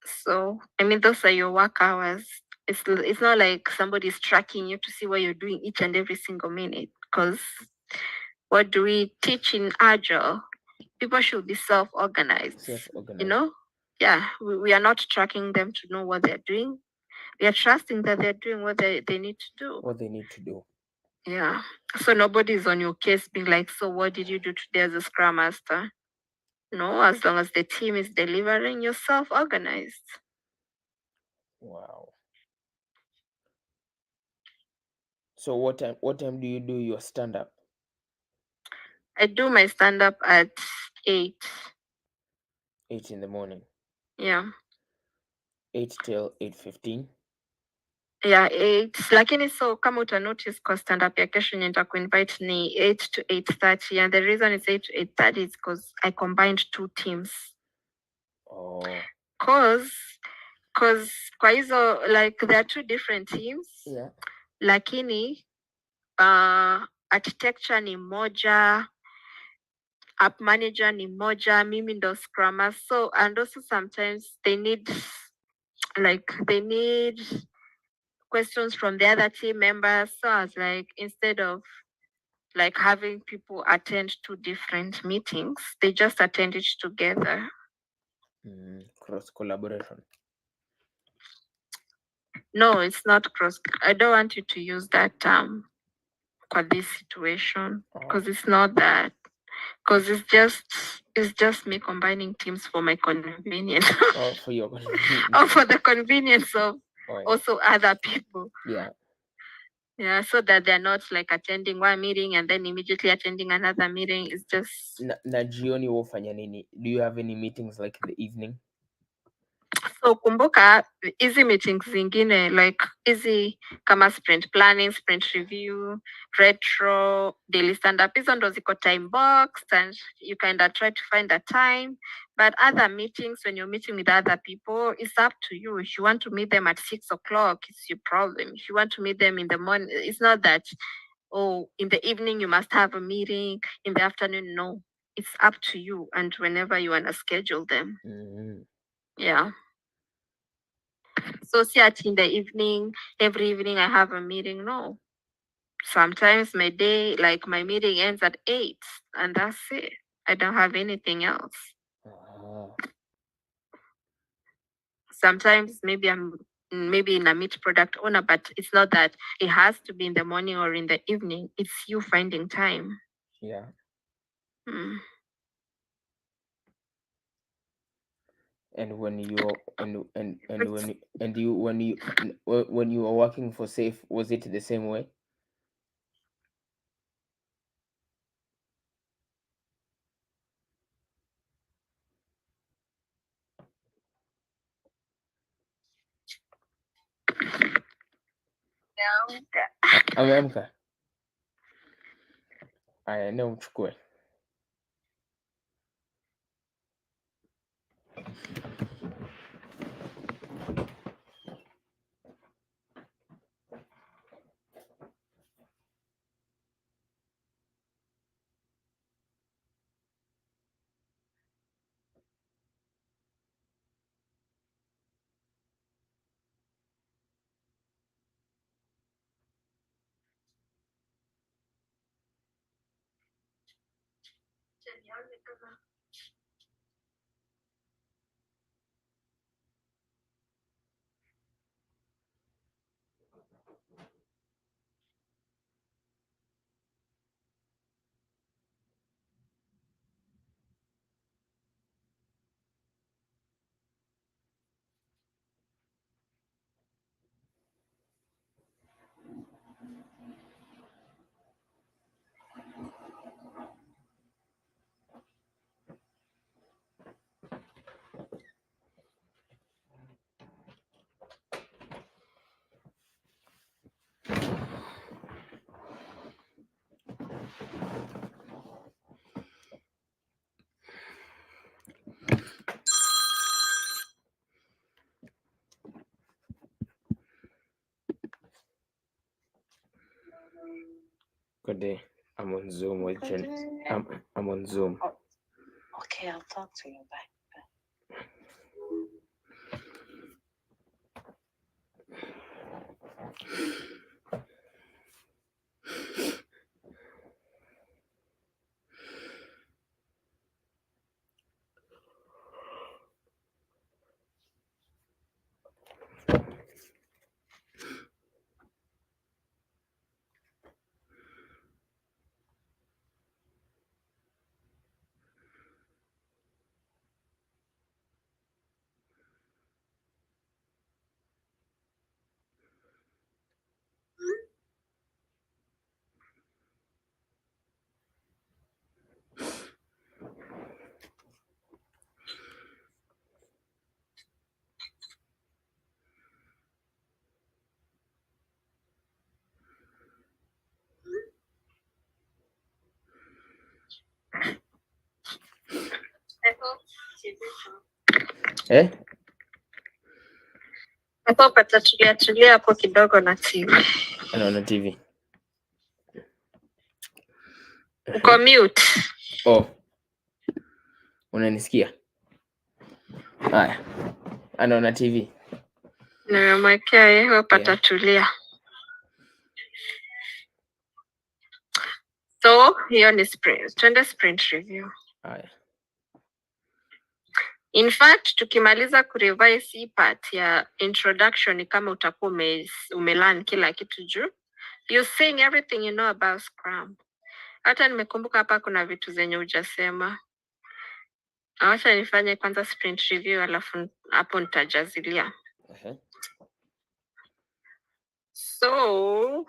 So I mean those are your work hours. It's not like somebody's tracking you to see what you're doing each and every single minute. Because what do we teach in Agile? People should be self-organized. Self-organized. You know? Yeah, we are not tracking them to know what they're doing. We are trusting that they're doing what they need to do. What they need to do. Yeah. So nobody's on your case being like, so what did you do today as a Scrum Master? No, as long as the team is delivering, you're self-organized. Wow. So what time do you do your stand-up? I do my stand-up at 8. 8 in the morning. Yeah. 8 till 8:15. Yeah, 8. Lakini so kama uta notice kwa stand-up ya kesho yenye nitakuinvite ni 8 to 8:30. And the reason it's 8 to 8:30 is because I combined 2 teams. Oh. Cause kwa hizo like there are 2 different teams. Yeah. Lakini architecture ni moja, app manager ni moja, mimi ndo Scrum Master. So and also sometimes they need questions from the other team members. So I was like, instead of like having people attend 2 different meetings, they just attend it together. Cross collaboration. No, it's not cross. I don't want you to use that term for this situation because it's not that. Because it's just me combining teams for my convenience. Oh, for your convenience. Or for the convenience of also other people. Yeah. Yeah, so that they're not like attending one meeting and then immediately attending another meeting. It's just na jioni wafanya nini? Do you have any meetings like in the evening? so kumbuka hizi meetings zingine like hizi kama sprint planning, sprint review, retro, daily stand up, hizo ndo ziko time boxed and you kind of try to find a time. But other meetings, when you're meeting with other people, it's up to you. If you want to meet them at 6 o'clock, it's your problem. If you want to meet them in the morning, it's not that, oh, in the evening you must have a meeting, in the afternoon, no. It's up to you and whenever you want to schedule them. Yeah. So see in the evening, every evening I have a meeting. No. Sometimes my day, like my meeting ends at 8 and that's it. I don't have anything else. Sometimes maybe I'm in a meet product owner, but it's not that it has to be in the morning or in the evening. It's you finding time. Yeah. And when you when you were working for Safe, was it the same way? Ameamka. Aya, ndio mchukue. Good day. I'm on Zoom with Jen. I'm on Zoom. Okay, I'll talk to you. Bye. Eh? Hapo patatulia hapo kidogo na TV. Anaona TV. Uko mute. Oh. Unanisikia? Haya. Anaona TV. Nimemwekea yeye patatulia. So hiyo ni sprint. Twende sprint review. Haya. In fact, tukimaliza kurevise hii part ya introduction ni kama utakuwa umelearn kila kitu juu. You're saying everything you know about Scrum. Hata nimekumbuka hapa kuna vitu zenye hujasema. Awacha nifanye kwanza sprint review alafu hapo nitajazilia. So,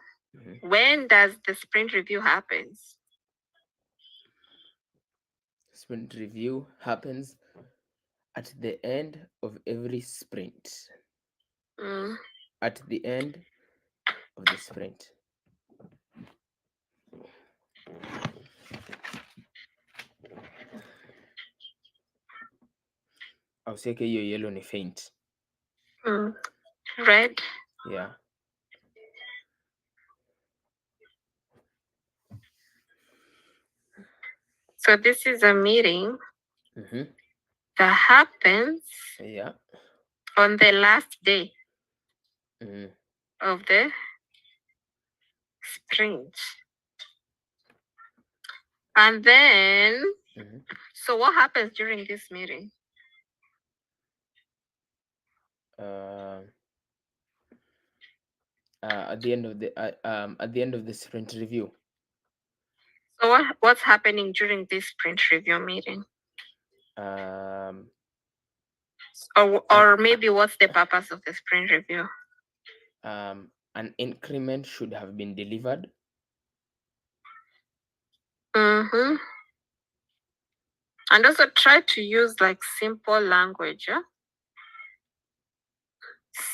when does the sprint review happens? Sprint review happens at the end of every sprint. At the end of the sprint. I'll say hiyo yellow ni faint. Red. Yeah. So this is a meeting that happens on the last day of the sprint. And then, so what happens during this meeting? At the end of the sprint review. So what's happening during this sprint review meeting? Or maybe what's the purpose of the sprint review? An increment should have been delivered. And also try to use like simple language. Yeah?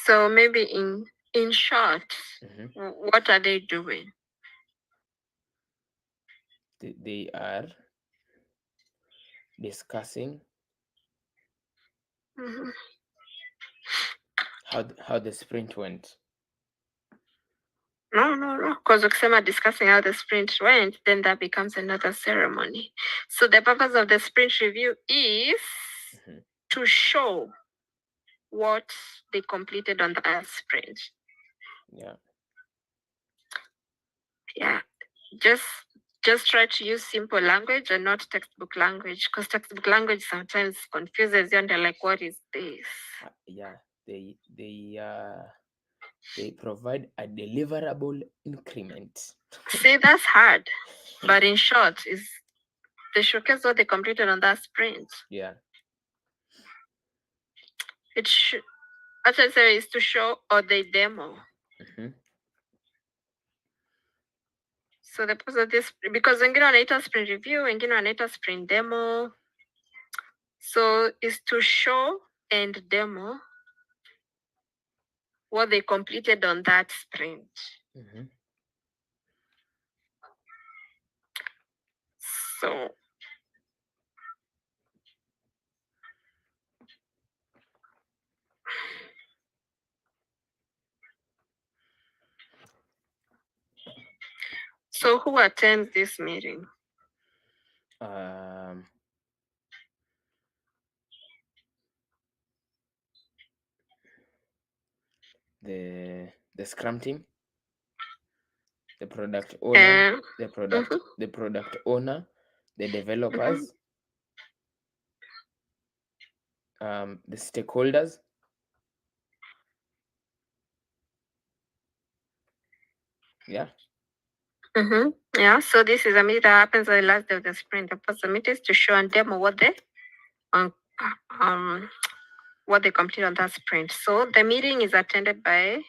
So maybe in short, what are they doing? They are discussing how the sprint went. No. Because ukisema discussing how the sprint went, then that becomes another ceremony. So the purpose of the sprint review is to show what they completed on the sprint. Yeah. Yeah. Just just try to use simple language and not textbook language, because textbook language sometimes confuses you and you're like, what is this? Yeah, they provide a deliverable increment. See, that's hard. But in short, is they showcase what they completed on that sprint. Yeah. It should actually say is to show or they demo. Mhm. So the purpose of this, because wengine wanaita sprint review, wengine wanaita sprint demo. So is to show and demo what they completed on that sprint. Mhm. So so who attends this meeting? The Scrum team, the product owner, the product owner, the developers, the stakeholders. Yeah. Yeah, so this is a meeting that happens on the last day of the sprint. The first meeting is to show and demo what they complete on that sprint. So the meeting is attended by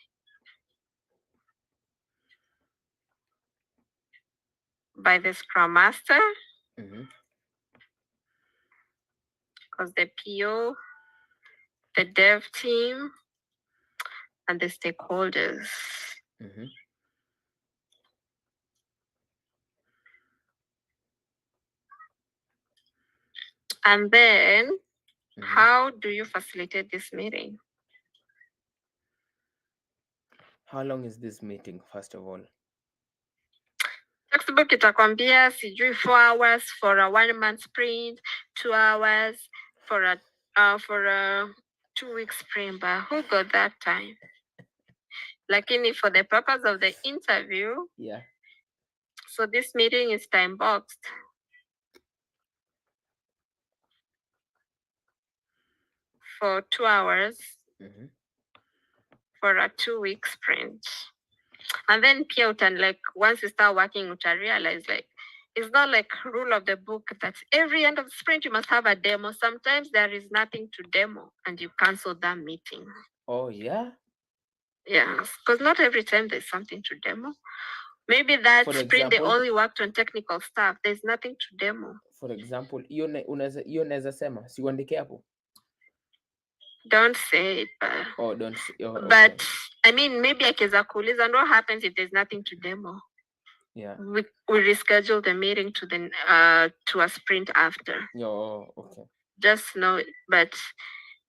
the Scrum Master, because the PO, the dev team, and the stakeholders. And then, how do you facilitate this meeting? How long is this meeting, first of all? Textbook itakwambia sijui 4 hours for a 1 month sprint, 2 hours for a 2-week sprint, but who got that time? Lakini for the purpose of the interview, yeah. So this meeting is time boxed. For 2 hours for a 2-week sprint. And then pia like once you start working, you realize like it's not like rule of the book that every end of the sprint you must have a demo. Sometimes there is nothing to demo and you cancel that meeting. Oh yeah. Yes, because not every time there's something to demo. Maybe that For sprint they example, only worked on technical stuff. There's nothing to demo. For example, hiyo unaweza sema siuandike hapo. Don't say it. Don't say. Okay. But I mean, maybe akiweza kuuliza, and what happens if there's nothing to demo? Yeah. We reschedule the meeting to to a sprint after. Okay. Just know, but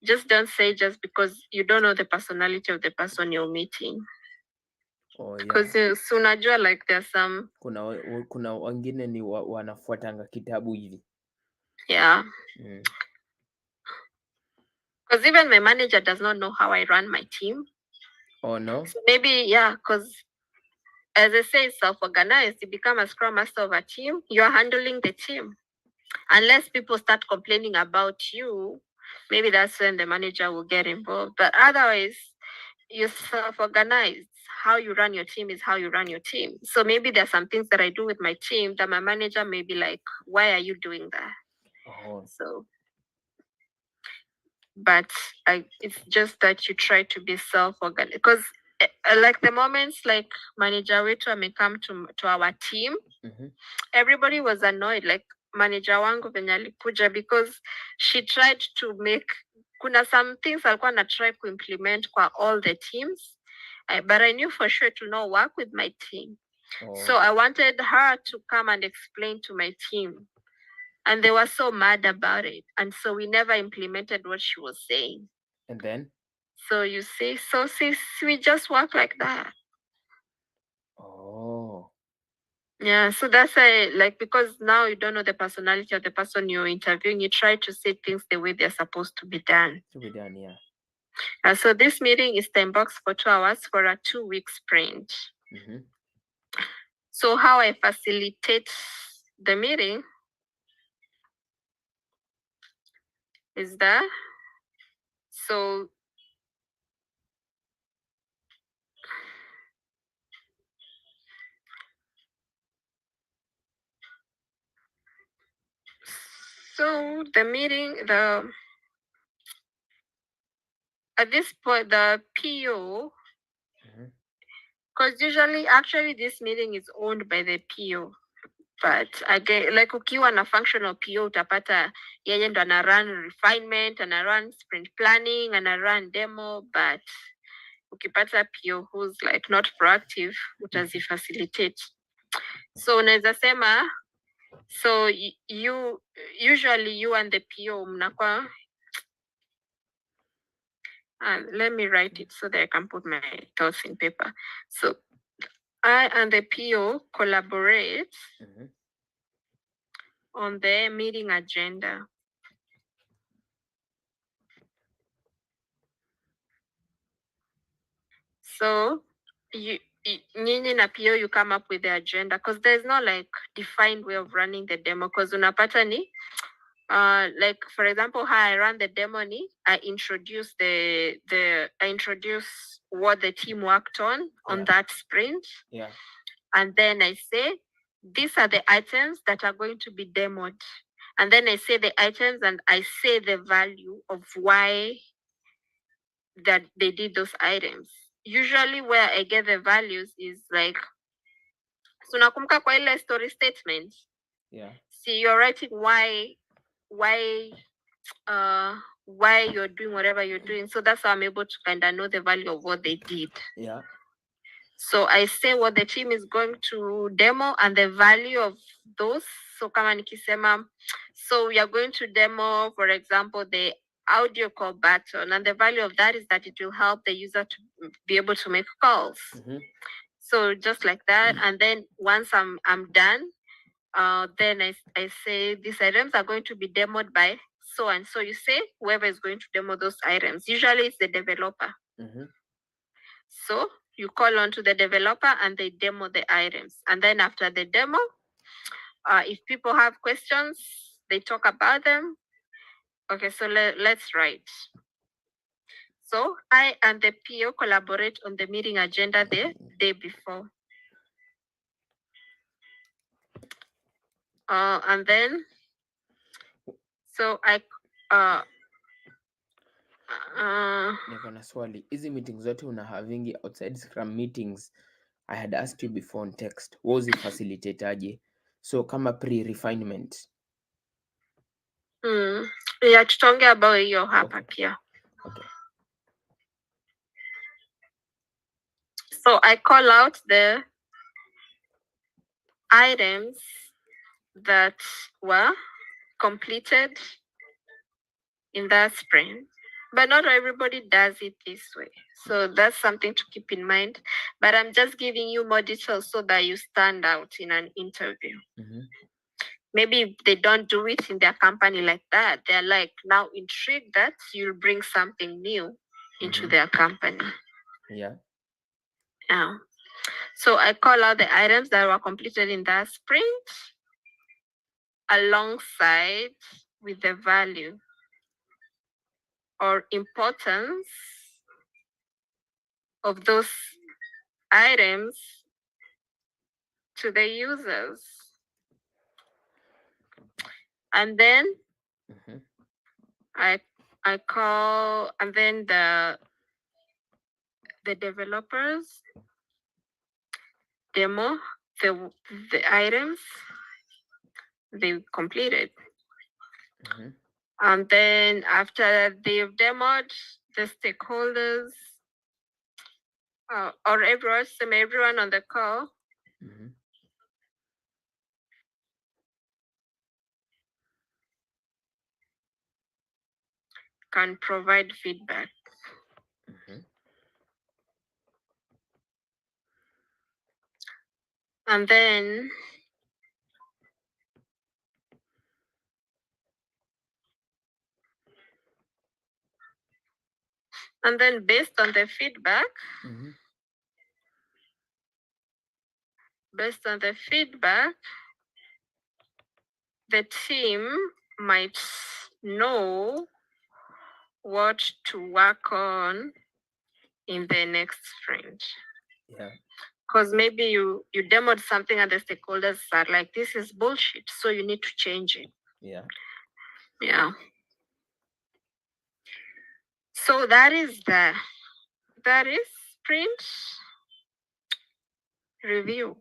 just don't say just because you don't know the personality of the person you're meeting. Because unajua like there's some kuna wengine ni wanafuatanga kitabu hivi. Yeah. Because even my manager does not know how I run my team. Oh no. So maybe because as I say, self-organized, you become a scrum master of a team, you're handling the team. Unless people start complaining about you, maybe that's when the manager will get involved. But otherwise, you're self-organized. How you run your team is how you run your team. So maybe there's some things that I do with my team that my manager may be like, why are you doing that? So, but it's just that you try to be self-organized. Because like the moments like manager wetu may come to our team, everybody was annoyed. Like manager wangu venye alikuja, because she tried to make kuna some things alikuwa na try to implement kwa all the teams, but I knew for sure it will not work with my team. So I wanted her to come and explain to my team, and they were so mad about it, and so we never implemented what she was saying. And then so you see, we just work like that. Yeah, so that's like, because now you don't know the personality of the person you're interviewing, you try to say things the way they're supposed to be done. Yeah. So this meeting is time boxed for 2 hours for a 2-week sprint. So how I facilitate the meeting is that, so the meeting, at this point, the PO, Mhm. because usually, actually, this meeting is owned by the PO. But again, like ukiwa na functional PO utapata yeye ndo ana run refinement, ana run sprint planning, ana run demo, but ukipata PO who's like not proactive, utazifacilitate. So unaweza sema, so you usually you and the PO mnakuwa, let me write it so that I can put my thoughts in paper. So I and the PO collaborate Mhm. on the meeting agenda. So nyinyi na PO, you come up with the agenda, because there's no like defined way of running the demo, because unapata ni like for example how I run the demo ni I introduce I introduce what the team worked on Yeah. that sprint. Yeah. And then I say these are the items that are going to be demoed. And then I say the items and I say the value of why that they did those items. Usually where I get the values is like, so nakumbuka kwa ile story statement. Yeah. See, you're writing why you're doing whatever you're doing. So that's how I'm able to kind of know the value of what they did. Yeah. So I say what the team is going to demo and the value of those. So kama nikisema, so we are going to demo, for example, the audio call button, and the value of that is that it will help the user to be able to make calls. Mhm. So just like that, and then once I'm done, then I say these items are going to be demoed by so and so. You say whoever is going to demo those items. Usually it's the developer. Mhm. So you call on to the developer and they demo the items. And then after the demo, if people have questions, they talk about them. Okay, so let's write. So I and the PO collaborate on the meeting agenda the day before. And then, so I, Niko na swali. Hizi meetings zote una havingi outside Scrum meetings, I had asked you before on text. Wozi facilitate aje? So kama pre-refinement. yeah, tutaongea about hiyo hapa Okay. pia. Okay. So I call out the items that were completed in that sprint, but not everybody does it this way. So that's something to keep in mind. But I'm just giving you more details so that you stand out in an interview. Mhm. Maybe if they don't do it in their company like that, they're like now intrigued that you'll bring something new into Mhm. their company. Yeah. Yeah. So I call out the items that were completed in that sprint alongside with the value or importance of those items to the users. And then Mhm. I call, and then the developers demo the items they completed. Mhm. And then after they've demoed, the stakeholders or everyone on the call Mhm. can provide feedback. Mhm. And then based on the feedback, Mhm. Based on the feedback, the team might know what to work on in the next sprint. Yeah. Because maybe you demoed something and the stakeholders are like, this is bullshit, so you need to change it. Yeah. Yeah. So that is sprint review.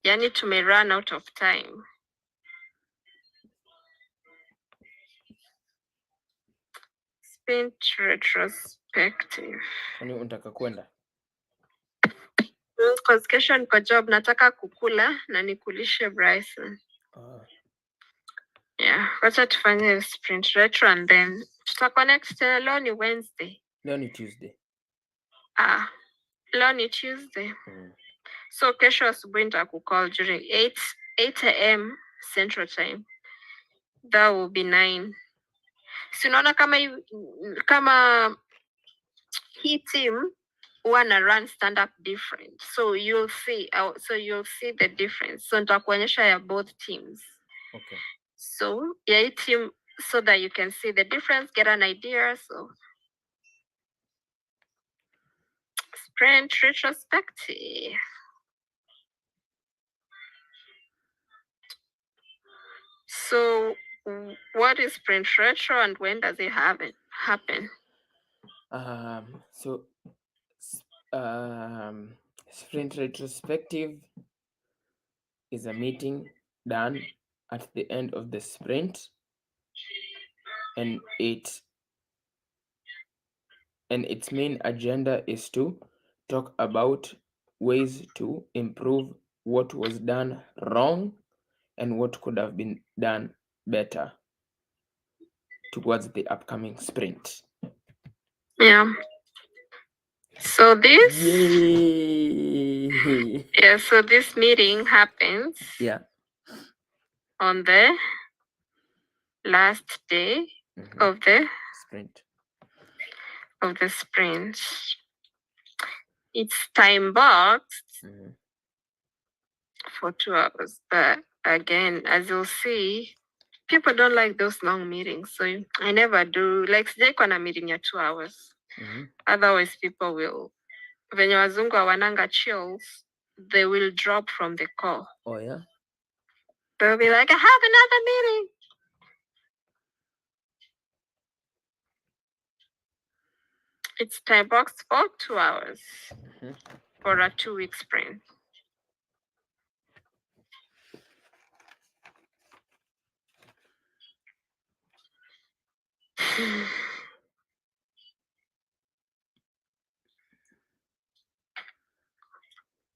Yani tume run out of time. Sprint retrospective. Kwani unataka kwenda? Because kesho niko job, nataka kukula na nikulishe Bryson. Yeah, wacha tufanye sprint retro and then tutaconnect tena. Leo ni Wednesday. Leo ni Tuesday. Leo ni Tuesday. So kesho asubuhi nitakucall during 8 a.m. Central Time. That will be 9. Si unaona kama hii team wanna run stand up different. So you'll see the difference. So nitakuonyesha ya both teams. Okay. So ya hii team so that you can see the difference, get an idea. So sprint retrospective. So what is sprint retro and when does it happen? Sprint retrospective is a meeting done at the end of the sprint, and its main agenda is to talk about ways to improve what was done wrong and what could have been done better towards the upcoming sprint. Yeah. So this Yay! yeah, so this meeting happens on the last day of the sprint. It's time boxed for 2 hours. But again, as you'll see, people don't like those long meetings. So I never do. Like today, kuna meeting ya 2 hours. Otherwise, people will, venye wazungu hawananga chills, they will drop from the call. Oh yeah? They'll be like, I have another meeting. It's time boxed for 2 hours for a 2-week sprint.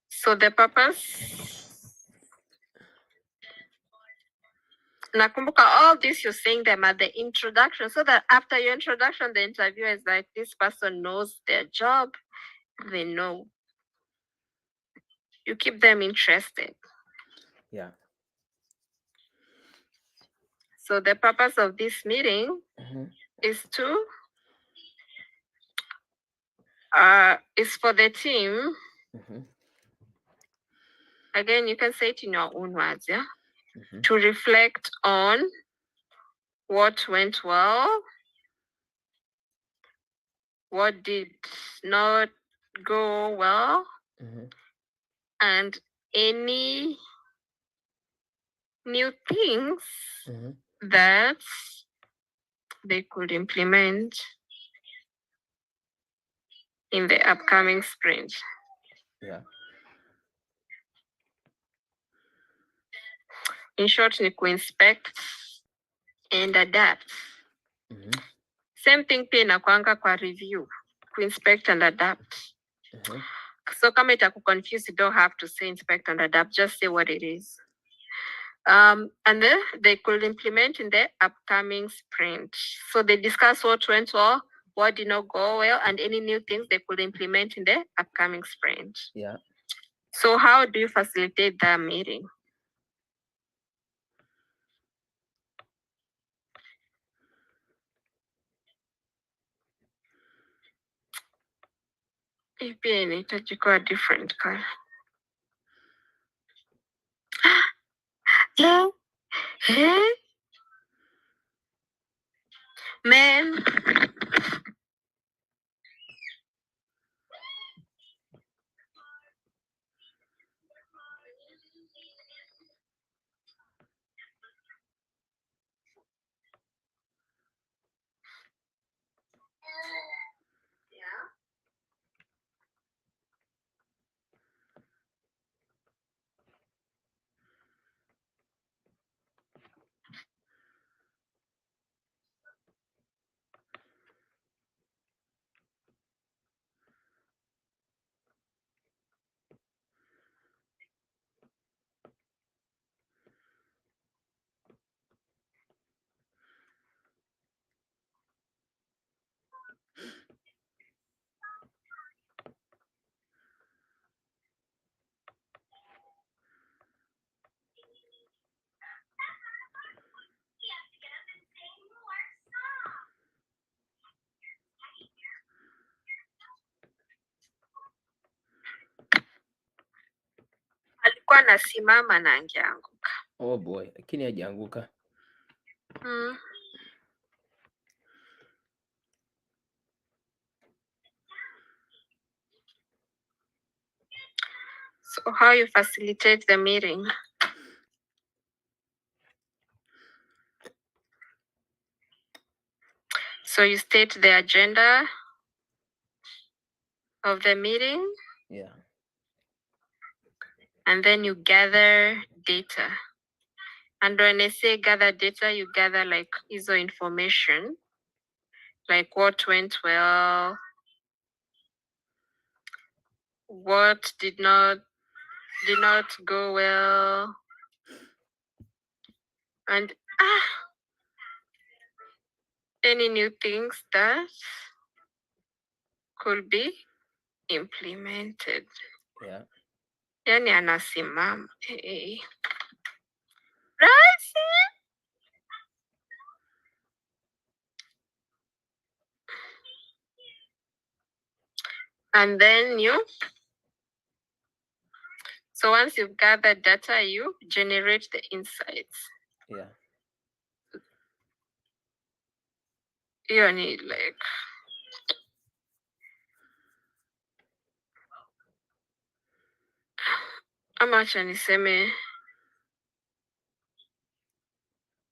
So the purpose, nakumbuka all this you're saying them at the introduction, so that after your introduction, the interviewer is like, this person knows their job, they know. You keep them interested. Yeah. So the purpose of this meeting is for the team. Again, you can say it in your own words, yeah? To reflect on what went well, what did not go well, and any new things that they could implement in the upcoming sprint. Yeah. In short, ni inspect and adapt. Same thing pia inakuanga kwa review, inspect and adapt. So kama itakuconfuse, you don't have to say inspect and adapt, just say what it is. And then they could implement in the upcoming sprint. So they discuss what went well, what did not go well, and any new things they could implement in the upcoming sprint. Yeah. So how do you facilitate that meeting? Hii pia inahitaji kuwa different color. No. Eh? Man. Alikuwa anasimama na angeanguka. Oh boy, lakini hajaanguka. Mm. So how you facilitate the meeting? So you state the agenda of the meeting Yeah. and then you gather data. And when I say gather data, you gather like hizo information, like what went well, what did not go well, and any new things that could be implemented. Yeah. Yani anasimama. Right? And then so once you've gathered data, you generate the insights. Yeah. You need like ama acha niseme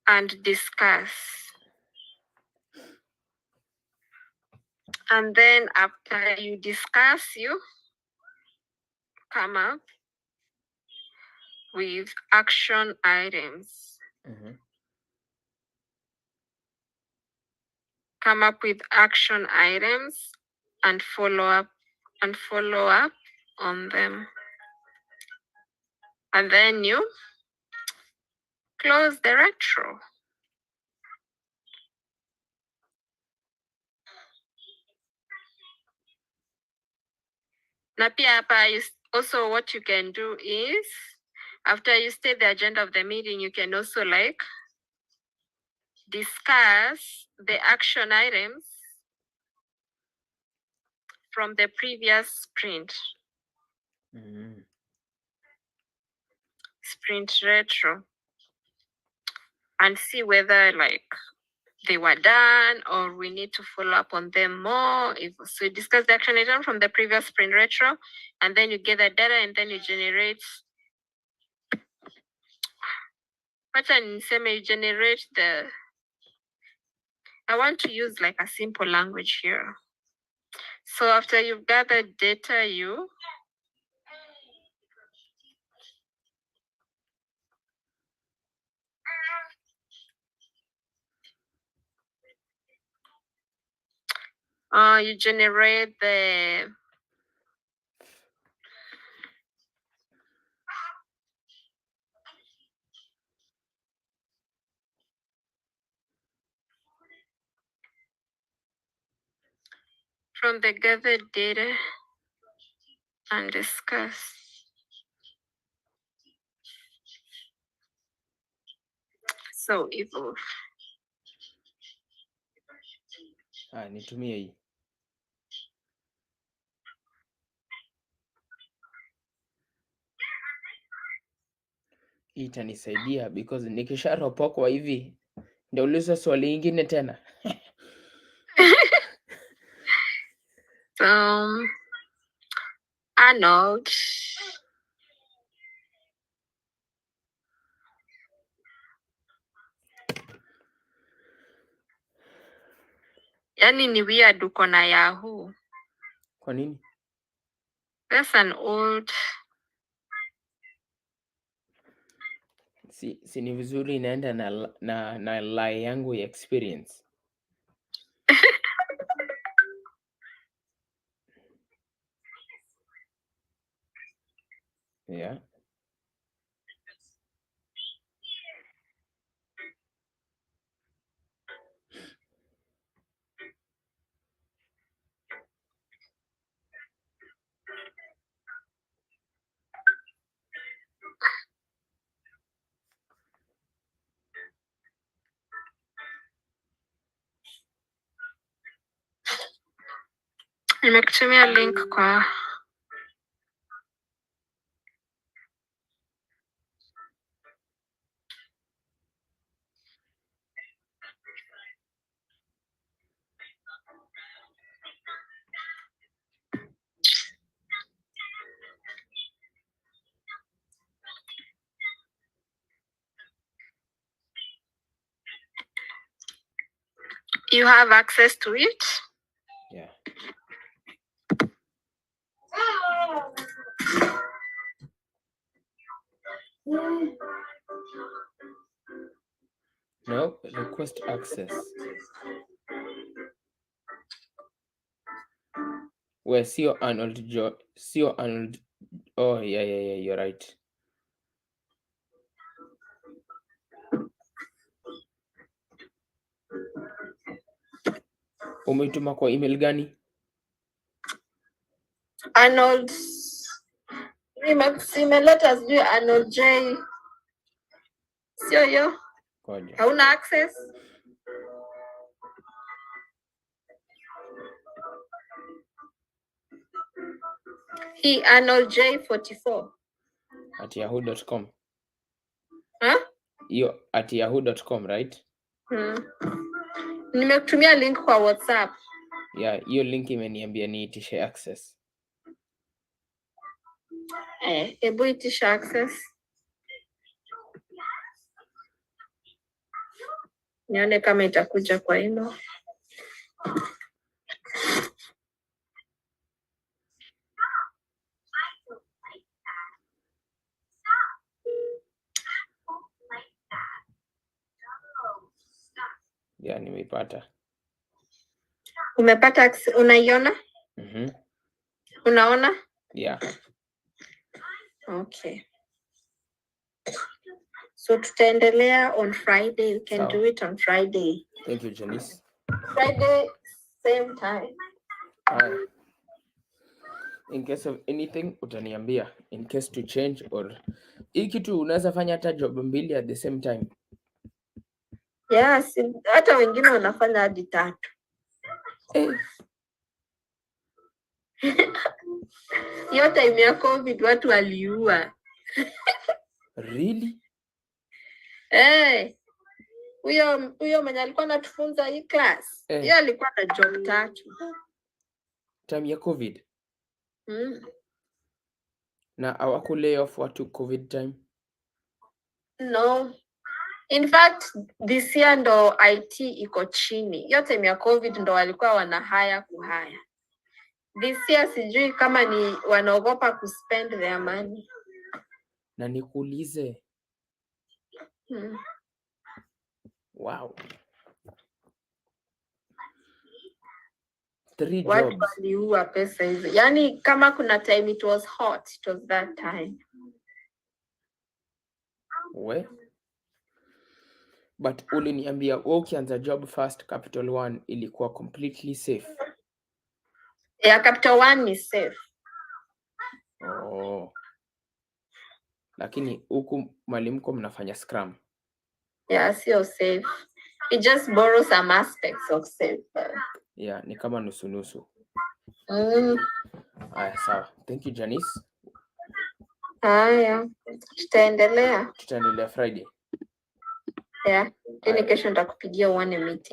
and discuss. And then after you discuss, you come up with action items. Mm-hmm. Come up with action items and follow up on them. And then you close the retro. Na pia hapa also what you can do is after you state the agenda of the meeting, you can also like discuss the action items from the previous sprint. Mm-hmm. Sprint retro. And see whether like they were done or we need to follow up on them more. So you discuss the action item from the previous sprint retro, and then you get the data and then you generate. You generate the. I want to use like a simple language here. So after you've gathered data, you generate the from the gathered data and discuss. So evil. Nitumie hii. Hii itanisaidia because nikisharopokwa hivi ndio uliza swali ingine tena. Arnold. Yani ni weird uko na Yahoo. Kwa nini? That's an old. Si ni vizuri inaenda na lie yangu ya experience. Yeah. Nimekutumia link kwa you have access to it. Yeah. No, request access. Where sio Arnold sio Arnold. Oh, yeah, you're right. Umeituma kwa email gani? Arnold. Nimeleta sijui Arnold J. Sio hiyo? Ngoja. Hauna access? Hii Arnold J44. At yahoo.com. Huh? Hiyo at yahoo.com, right? Nimekutumia link kwa WhatsApp. Yeah, hiyo link imeniambia niitishe access. Hebu itisha access. Nione kama itakuja kwa email. Yeah, nimeipata. Umepata unaiona? Unaona? Yeah. Okay. So tutaendelea on Friday. You can do it on Friday. Thank you, Janice. Friday, same time. In case of anything, utaniambia. In case to change or hii kitu unaweza fanya hata job mbili at the same time. Yes, hata wengine wanafanya hadi 3. Hiyo time ya COVID watu waliua. Really? Huyo mwenye alikuwa anatufunza hii class. Yeye alikuwa na job 3. Time ya COVID. Na hawaku lay off watu COVID time? No. In fact, this year ndo IT iko chini. Hiyo time ya COVID ndo walikuwa wanahaya kuhaya. This year sijui kama ni wanaogopa kuspend their money. Na nikuulize. Wow. 3 jobs. Watu waliua pesa hizo. Yani kama kuna time it was hot, it was that time. But uliniambia ukianza job first Capital One ilikuwa completely safe. Yeah, Capital One is safe. Lakini huku malimko mnafanya Scrum. Yeah, sio safe. It just borrows some aspects of safe. Yeah, ni kama nusu. Sawa. Thank you, Janice. Haya. Tutaendelea. Tutaendelea Friday. Yeah. Tena kesho nitakupigia uone meeting.